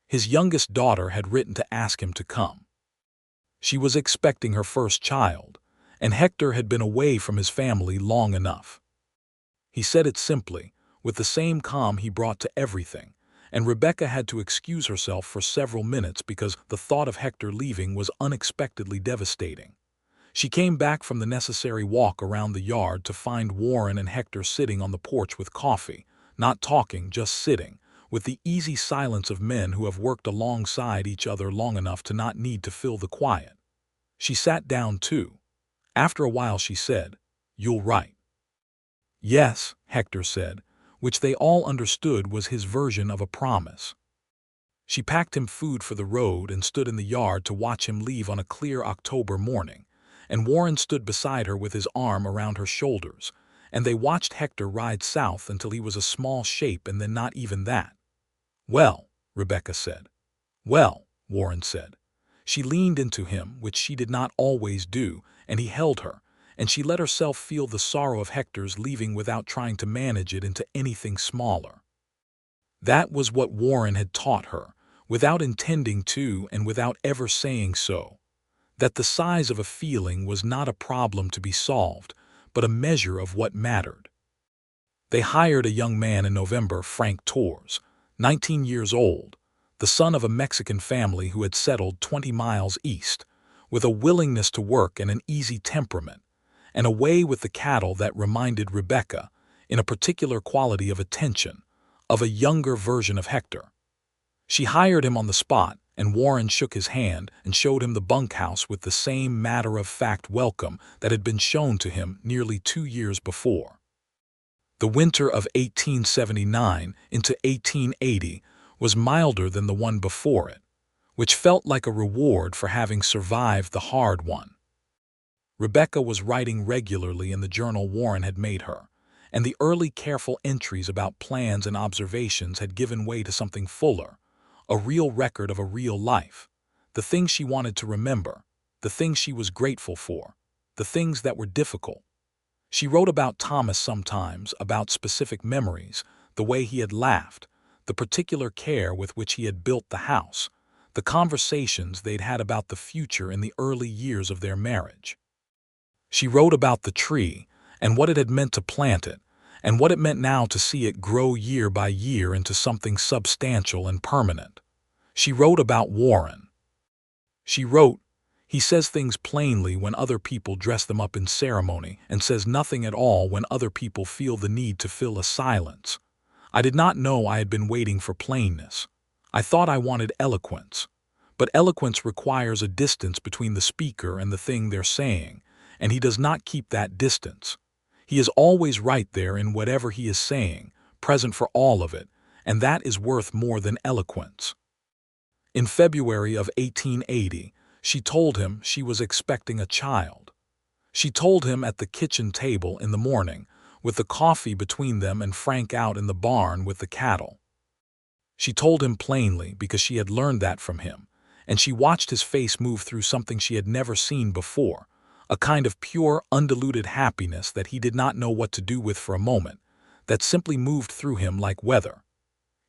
His youngest daughter had written to ask him to come. She was expecting her first child, and Hector had been away from his family long enough. He said it simply, with the same calm he brought to everything, and Rebecca had to excuse herself for several minutes because the thought of Hector leaving was unexpectedly devastating. She came back from the necessary walk around the yard to find Warren and Hector sitting on the porch with coffee, not talking, just sitting, with the easy silence of men who have worked alongside each other long enough to not need to fill the quiet. She sat down too. After a while she said, "You'll write." "Yes," Hector said, which they all understood was his version of a promise. She packed him food for the road and stood in the yard to watch him leave on a clear October morning, and Warren stood beside her with his arm around her shoulders, and they watched Hector ride south until he was a small shape and then not even that. "Well," Rebecca said. "Well," Warren said. She leaned into him, which she did not always do, and he held her, and she let herself feel the sorrow of Hector's leaving without trying to manage it into anything smaller. That was what Warren had taught her, without intending to and without ever saying so, that the size of a feeling was not a problem to be solved, but a measure of what mattered. They hired a young man in November, Frank Torres, 19 years old, the son of a Mexican family who had settled 20 miles east, with a willingness to work and an easy temperament, and a way with the cattle that reminded Rebecca, in a particular quality of attention, of a younger version of Hector. She hired him on the spot, and Warren shook his hand and showed him the bunkhouse with the same matter-of-fact welcome that had been shown to him nearly 2 years before. The winter of 1879 into 1880 was milder than the one before it, which felt like a reward for having survived the hard one. Rebecca was writing regularly in the journal Warren had made her, and the early careful entries about plans and observations had given way to something fuller, a real record of a real life, the things she wanted to remember, the things she was grateful for, the things that were difficult. She wrote about Thomas sometimes, about specific memories, the way he had laughed, the particular care with which he had built the house, the conversations they'd had about the future in the early years of their marriage. She wrote about the tree and what it had meant to plant it, and what it meant now to see it grow year by year into something substantial and permanent. She wrote about Warren. She wrote, "He says things plainly when other people dress them up in ceremony, and says nothing at all when other people feel the need to fill a silence. I did not know I had been waiting for plainness. I thought I wanted eloquence. But eloquence requires a distance between the speaker and the thing they're saying, and he does not keep that distance. He is always right there in whatever he is saying, present for all of it, and that is worth more than eloquence." In February of 1880, she told him she was expecting a child. She told him at the kitchen table in the morning, with the coffee between them and Frank out in the barn with the cattle. She told him plainly because she had learned that from him, and she watched his face move through something she had never seen before, a kind of pure, undiluted happiness that he did not know what to do with for a moment, that simply moved through him like weather.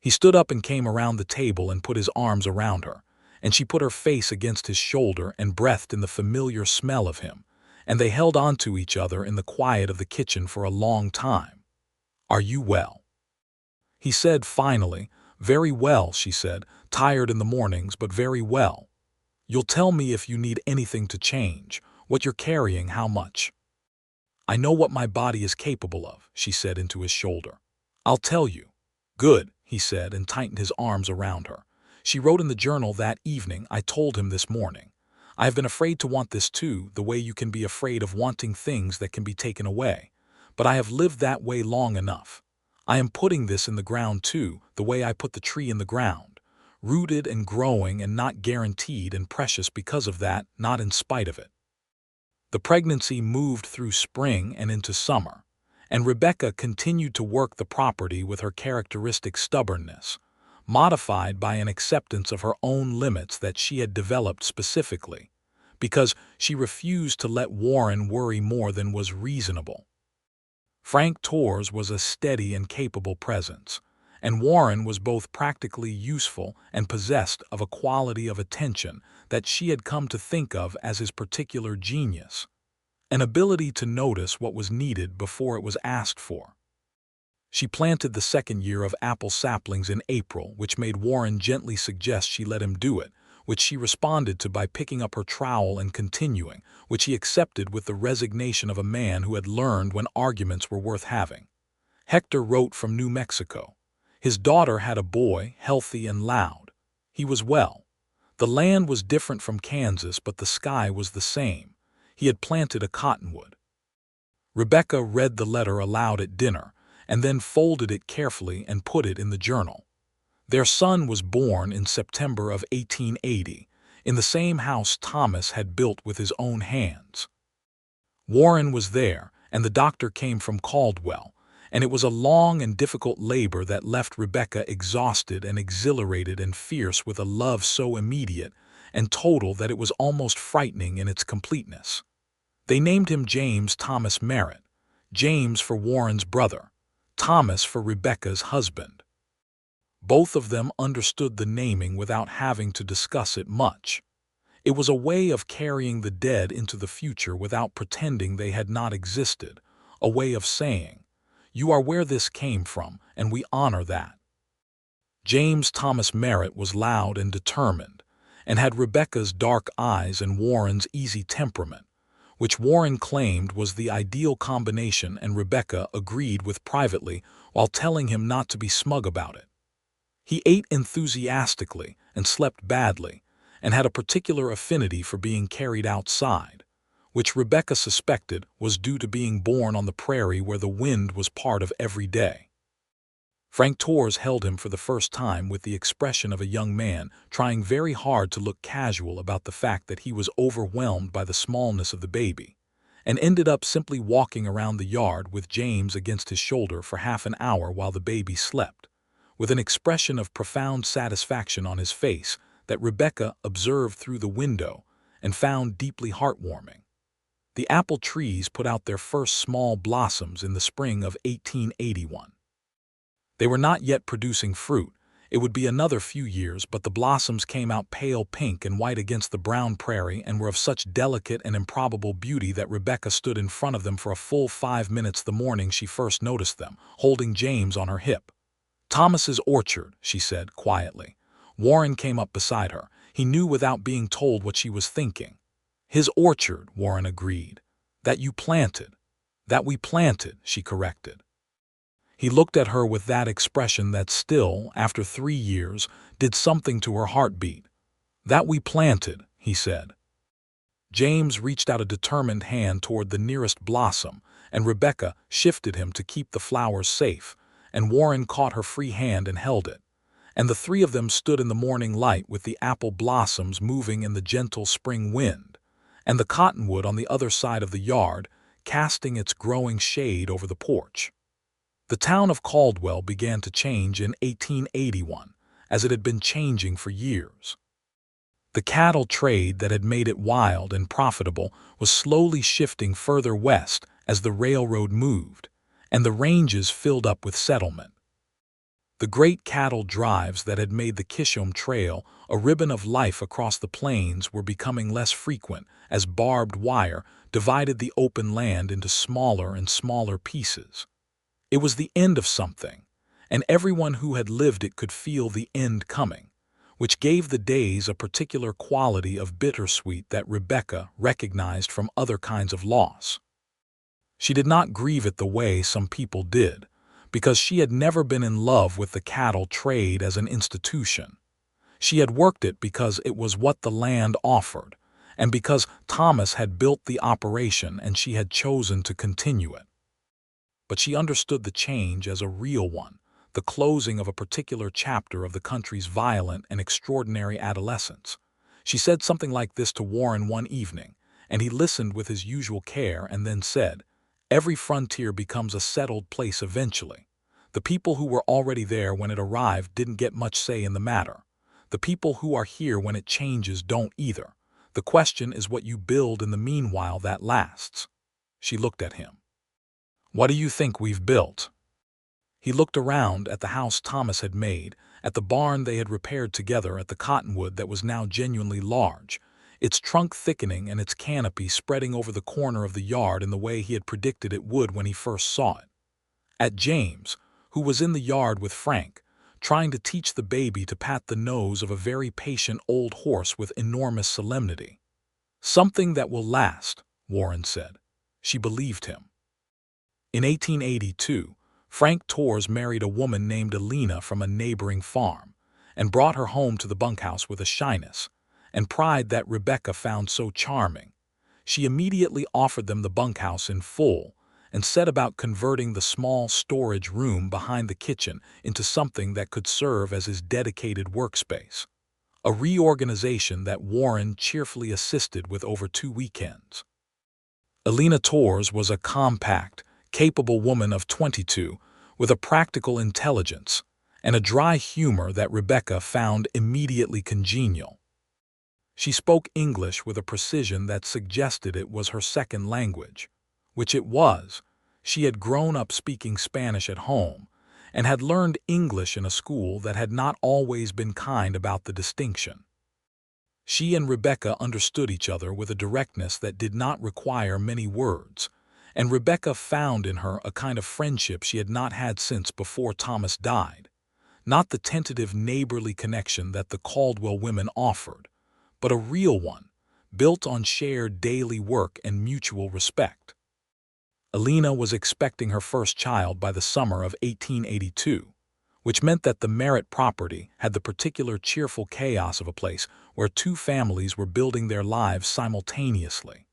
He stood up and came around the table and put his arms around her, and she put her face against his shoulder and breathed in the familiar smell of him, and they held on to each other in the quiet of the kitchen for a long time. "Are you well?" he said finally. "Very well," she said, "tired in the mornings, but very well. You'll tell me if you need anything to change, what you're carrying, how much." "I know what my body is capable of," she said into his shoulder. "I'll tell you." "Good," he said, and tightened his arms around her. She wrote in the journal that evening, "I told him this morning. I have been afraid to want this too, the way you can be afraid of wanting things that can be taken away. But I have lived that way long enough. I am putting this in the ground too, the way I put the tree in the ground, rooted and growing and not guaranteed and precious because of that, not in spite of it. The pregnancy moved through spring and into summer, and Rebecca continued to work the property with her characteristic stubbornness, modified by an acceptance of her own limits that she had developed specifically, because she refused to let Warren worry more than was reasonable. Frank Torres was a steady and capable presence, and Warren was both practically useful and possessed of a quality of attention that she had come to think of as his particular genius, an ability to notice what was needed before it was asked for. She planted the second year of apple saplings in April, which made Warren gently suggest she let him do it, which she responded to by picking up her trowel and continuing, which he accepted with the resignation of a man who had learned when arguments were worth having. Hector wrote from New Mexico. His daughter had a boy, healthy and loud. He was well. The land was different from Kansas, but the sky was the same. He had planted a cottonwood. Rebecca read the letter aloud at dinner, and then folded it carefully and put it in the journal. Their son was born in September of 1880, in the same house Thomas had built with his own hands. Warren was there, and the doctor came from Caldwell, and it was a long and difficult labor that left Rebecca exhausted and exhilarated and fierce with a love so immediate and total that it was almost frightening in its completeness. They named him James Thomas Merritt, James for Warren's brother, Thomas for Rebecca's husband. Both of them understood the naming without having to discuss it much. It was a way of carrying the dead into the future without pretending they had not existed, a way of saying, "You are where this came from, and we honor that." James Thomas Merritt was loud and determined, and had Rebecca's dark eyes and Warren's easy temperament, which Warren claimed was the ideal combination, and Rebecca agreed with privately while telling him not to be smug about it. He ate enthusiastically and slept badly, and had a particular affinity for being carried outside, which Rebecca suspected was due to being born on the prairie where the wind was part of every day. Frank Torres held him for the first time with the expression of a young man trying very hard to look casual about the fact that he was overwhelmed by the smallness of the baby, and ended up simply walking around the yard with James against his shoulder for half an hour while the baby slept, with an expression of profound satisfaction on his face that Rebecca observed through the window and found deeply heartwarming. The apple trees put out their first small blossoms in the spring of 1881. They were not yet producing fruit. It would be another few years, but the blossoms came out pale pink and white against the brown prairie and were of such delicate and improbable beauty that Rebecca stood in front of them for a full 5 minutes the morning she first noticed them, holding James on her hip. "Thomas's orchard," she said quietly. Warren came up beside her. He knew without being told what she was thinking. "His orchard," Warren agreed. "That you planted." "That we planted," she corrected. He looked at her with that expression that still, after 3 years, did something to her heartbeat. "That we planted," he said. James reached out a determined hand toward the nearest blossom, and Rebecca shifted him to keep the flowers safe, and Warren caught her free hand and held it, and the three of them stood in the morning light with the apple blossoms moving in the gentle spring wind, and the cottonwood on the other side of the yard casting its growing shade over the porch. The town of Caldwell began to change in 1881, as it had been changing for years. The cattle trade that had made it wild and profitable was slowly shifting further west as the railroad moved, and the ranges filled up with settlement. The great cattle drives that had made the Kishom Trail a ribbon of life across the plains were becoming less frequent as barbed wire divided the open land into smaller and smaller pieces. It was the end of something, and everyone who had lived it could feel the end coming, which gave the days a particular quality of bittersweet that Rebecca recognized from other kinds of loss. She did not grieve it the way some people did, because she had never been in love with the cattle trade as an institution. She had worked it because it was what the land offered, and because Thomas had built the operation and she had chosen to continue it. but she understood the change as a real one, the closing of a particular chapter of the country's violent and extraordinary adolescence. She said something like this to Warren one evening, and he listened with his usual care and then said, "Every frontier becomes a settled place eventually. The people who were already there when it arrived didn't get much say in the matter. The people who are here when it changes don't either. The question is what you build in the meanwhile that lasts." She looked at him. "What do you think we've built?" He looked around at the house Thomas had made, at the barn they had repaired together, at the cottonwood that was now genuinely large, its trunk thickening and its canopy spreading over the corner of the yard in the way he had predicted it would when he first saw it. At James, who was in the yard with Frank, trying to teach the baby to pat the nose of a very patient old horse with enormous solemnity. "Something that will last," Warren said. She believed him. In 1882, Frank Torres married a woman named Alina from a neighboring farm, and brought her home to the bunkhouse with a shyness and pride that Rebecca found so charming. She immediately offered them the bunkhouse in full, and set about converting the small storage room behind the kitchen into something that could serve as his dedicated workspace. A reorganization that Warren cheerfully assisted with over 2 weekends. Alina Torres was a compact, capable woman of 22, with a practical intelligence and a dry humor that Rebecca found immediately congenial. She spoke English with a precision that suggested it was her second language, which it was. She had grown up speaking Spanish at home and had learned English in a school that had not always been kind about the distinction. She and Rebecca understood each other with a directness that did not require many words, and Rebecca found in her a kind of friendship she had not had since before Thomas died. Not the tentative neighborly connection that the Caldwell women offered, but a real one, built on shared daily work and mutual respect. Alina was expecting her first child by the summer of 1882, which meant that the Merritt property had the particular cheerful chaos of a place where 2 families were building their lives simultaneously.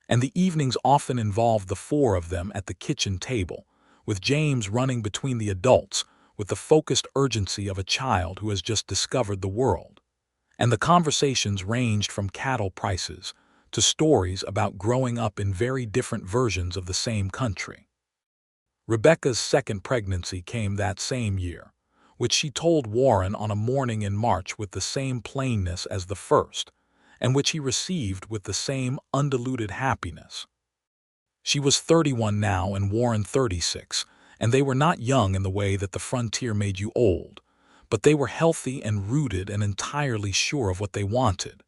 And the evenings often involved the 4 of them at the kitchen table, with James running between the adults with the focused urgency of a child who has just discovered the world. And the conversations ranged from cattle prices to stories about growing up in very different versions of the same country. Rebecca's second pregnancy came that same year, which she told Warren on a morning in March with the same plainness as the first, and which he received with the same undiluted happiness. She was 31 now and Warren 36, and they were not young in the way that the frontier made you old, but they were healthy and rooted and entirely sure of what they wanted.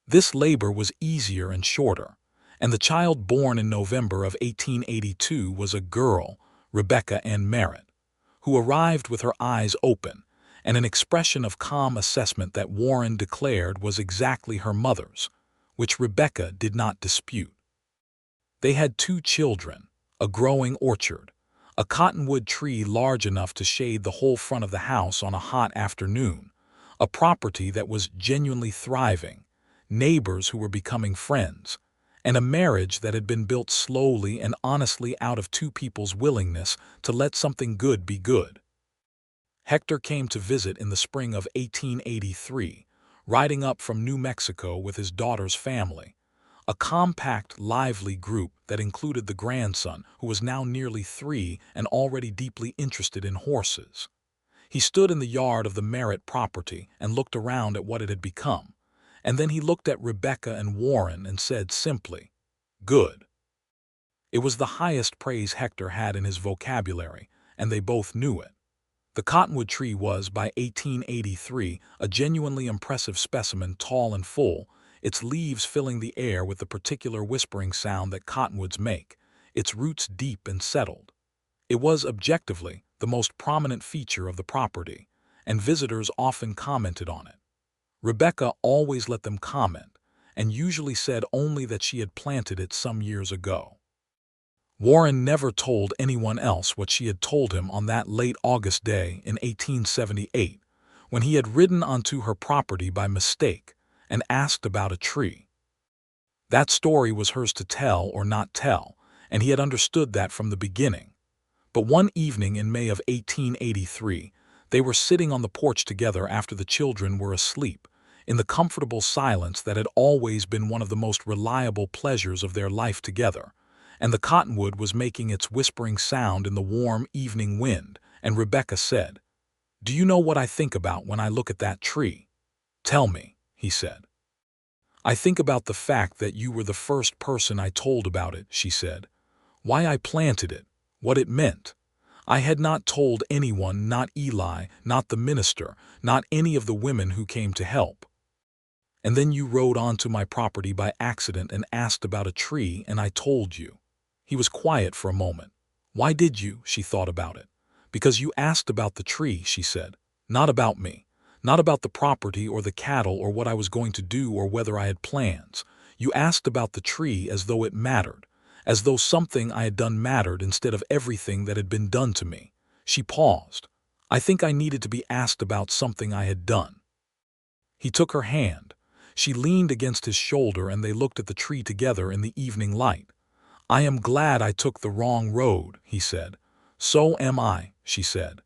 This labor was easier and shorter, and the child born in November of 1882 was a girl, Rebecca Ann Merritt, who arrived with her eyes open and an expression of calm assessment that Warren declared was exactly her mother's, which Rebecca did not dispute. They had 2 children, a growing orchard, a cottonwood tree large enough to shade the whole front of the house on a hot afternoon, a property that was genuinely thriving, neighbors who were becoming friends, and a marriage that had been built slowly and honestly out of 2 people's willingness to let something good be good. Hector came to visit in the spring of 1883, riding up from New Mexico with his daughter's family, a compact, lively group that included the grandson, who was now nearly 3 and already deeply interested in horses. He stood in the yard of the Merritt property and looked around at what it had become, and then he looked at Rebecca and Warren and said simply, "Good." It was the highest praise Hector had in his vocabulary, and they both knew it. The cottonwood tree was, by 1883, a genuinely impressive specimen, tall and full, its leaves filling the air with the particular whispering sound that cottonwoods make, its roots deep and settled. It was, objectively, the most prominent feature of the property, and visitors often commented on it. Rebecca always let them comment, and usually said only that she had planted it some years ago. Warren never told anyone else what she had told him on that late August day in 1878, when he had ridden onto her property by mistake and asked about a tree. That story was hers to tell or not tell, and he had understood that from the beginning. But one evening in May of 1883, they were sitting on the porch together after the children were asleep, in the comfortable silence that had always been one of the most reliable pleasures of their life together, and the cottonwood was making its whispering sound in the warm evening wind, and Rebecca said, "Do you know what I think about when I look at that tree?" "Tell me," he said. "I think about the fact that you were the first person I told about it," she said. "Why I planted it, what it meant. I had not told anyone, not Eli, not the minister, not any of the women who came to help. And then you rode onto my property by accident and asked about a tree, and I told you." He was quiet for a moment. "Why did you?" She thought about it. "Because you asked about the tree," she said. "Not about me. Not about the property or the cattle or what I was going to do or whether I had plans. You asked about the tree as though it mattered, as though something I had done mattered instead of everything that had been done to me." She paused. "I think I needed to be asked about something I had done." He took her hand. She leaned against his shoulder and they looked at the tree together in the evening light. "I am glad I took the wrong road," he said. "So am I," she said.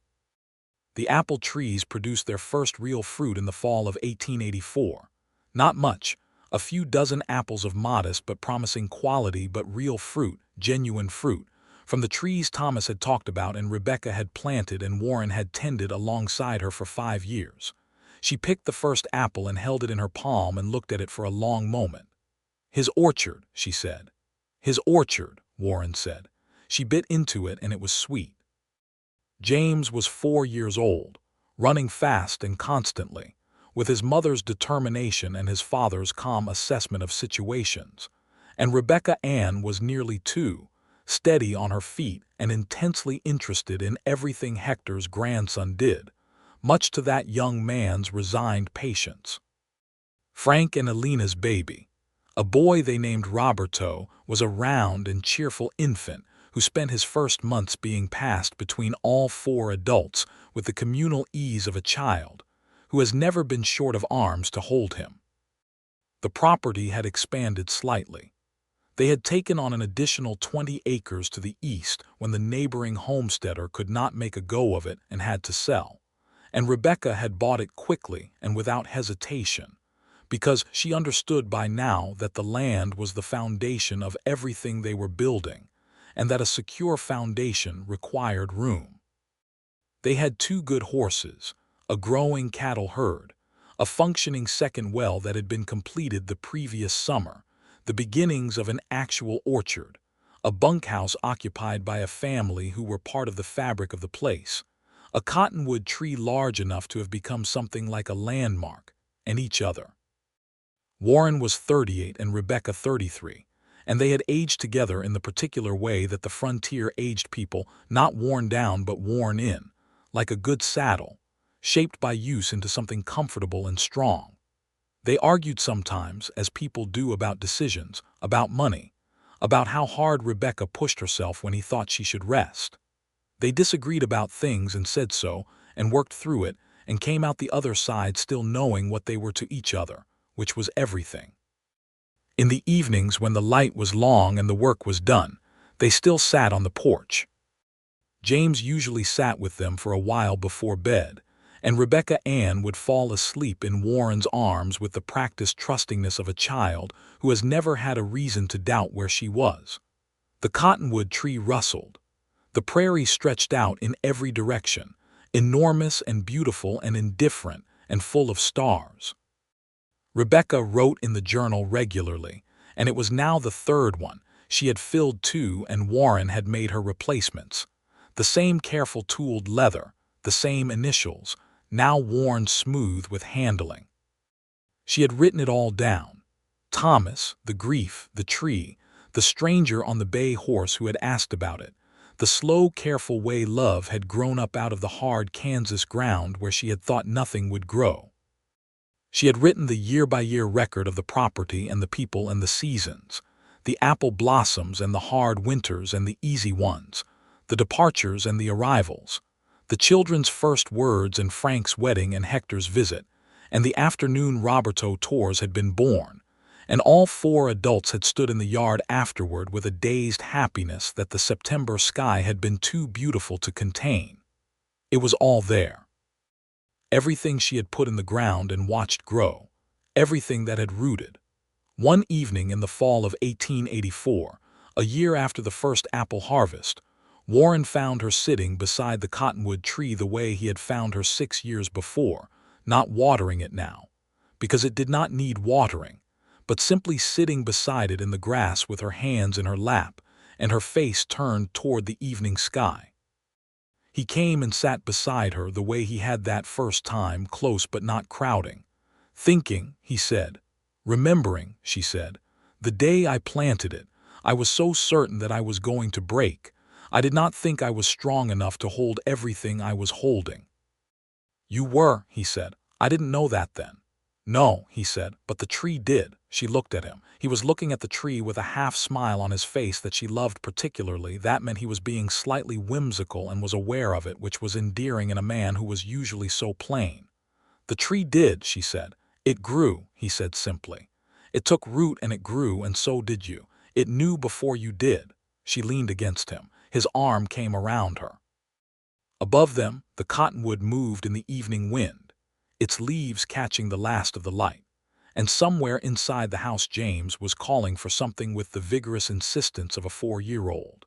The apple trees produced their first real fruit in the fall of 1884. Not much, a few dozen apples of modest but promising quality, but real fruit, genuine fruit, from the trees Thomas had talked about and Rebecca had planted and Warren had tended alongside her for 5 years. She picked the first apple and held it in her palm and looked at it for a long moment. "His orchard," she said. "His orchard," Warren said. She bit into it and it was sweet. James was 4 years old, running fast and constantly, with his mother's determination and his father's calm assessment of situations. And Rebecca Ann was nearly 2, steady on her feet and intensely interested in everything Hector's grandson did, much to that young man's resigned patience. Frank and Alina's baby, a boy they named Roberto, was a round and cheerful infant who spent his first months being passed between all 4 adults with the communal ease of a child, who has never been short of arms to hold him. The property had expanded slightly. They had taken on an additional 20 acres to the east when the neighboring homesteader could not make a go of it and had to sell, and Rebecca had bought it quickly and without hesitation, because she understood by now that the land was the foundation of everything they were building, and that a secure foundation required room. They had 2 good horses, a growing cattle herd, a functioning second well that had been completed the previous summer, the beginnings of an actual orchard, a bunkhouse occupied by a family who were part of the fabric of the place, a cottonwood tree large enough to have become something like a landmark, and each other. Warren was 38 and Rebecca 33, and they had aged together in the particular way that the frontier aged people, not worn down but worn in, like a good saddle, shaped by use into something comfortable and strong. They argued sometimes, as people do about decisions, about money, about how hard Rebecca pushed herself when he thought she should rest. They disagreed about things and said so, and worked through it, and came out the other side still knowing what they were to each other, which was everything. In the evenings when the light was long and the work was done, they still sat on the porch. James usually sat with them for a while before bed, and Rebecca Ann would fall asleep in Warren's arms with the practiced trustingness of a child who has never had a reason to doubt where she was. The cottonwood tree rustled. The prairie stretched out in every direction, enormous and beautiful and indifferent and full of stars. Rebecca wrote in the journal regularly, and it was now the 3rd one. She had filled 2 and Warren had made her replacements. The same careful tooled leather, the same initials, now worn smooth with handling. She had written it all down. Thomas, the grief, the tree, the stranger on the bay horse who had asked about it, the slow, careful way love had grown up out of the hard Kansas ground where she had thought nothing would grow. She had written the year-by-year record of the property and the people and the seasons, the apple blossoms and the hard winters and the easy ones, the departures and the arrivals, the children's first words and Frank's wedding and Hector's visit, and the afternoon Roberto tours had been born, and all four adults had stood in the yard afterward with a dazed happiness that the September sky had been too beautiful to contain. It was all there. Everything she had put in the ground and watched grow, everything that had rooted. One evening in the fall of 1884, a year after the first apple harvest, Warren found her sitting beside the cottonwood tree the way he had found her 6 years before, not watering it now, because it did not need watering, but simply sitting beside it in the grass with her hands in her lap and her face turned toward the evening sky. He came and sat beside her the way he had that first time, close but not crowding. Thinking, he said. Remembering, she said. The day I planted it, I was so certain that I was going to break. I did not think I was strong enough to hold everything I was holding. You were, he said. I didn't know that then. No, he said, but the tree did. She looked at him. He was looking at the tree with a half-smile on his face that she loved particularly. That meant he was being slightly whimsical and was aware of it, which was endearing in a man who was usually so plain. The tree did, she said. It grew, he said simply. It took root and it grew, and so did you. It knew before you did. She leaned against him. His arm came around her. Above them, the cottonwood moved in the evening wind, its leaves catching the last of the light. And somewhere inside the house James was calling for something with the vigorous insistence of a 4-year-old.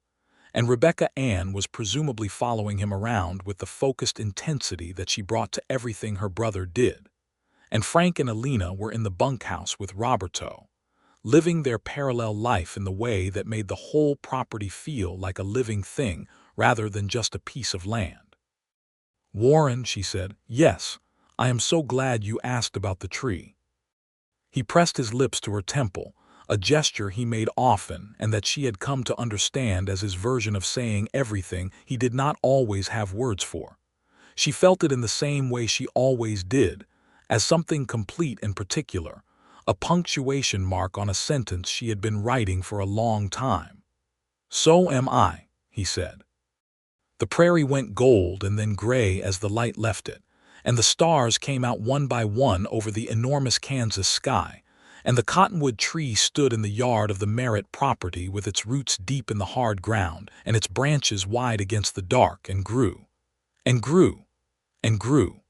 And Rebecca Ann was presumably following him around with the focused intensity that she brought to everything her brother did. And Frank and Alina were in the bunkhouse with Roberto, living their parallel life in the way that made the whole property feel like a living thing rather than just a piece of land. Warren, she said, yes, I am so glad you asked about the tree. He pressed his lips to her temple, a gesture he made often and that she had come to understand as his version of saying everything he did not always have words for. She felt it in the same way she always did, as something complete and particular, a punctuation mark on a sentence she had been writing for a long time. So am I, he said. The prairie went gold and then gray as the light left it, and the stars came out one by one over the enormous Kansas sky, and the cottonwood tree stood in the yard of the Merritt property with its roots deep in the hard ground and its branches wide against the dark, and grew, and grew, and grew.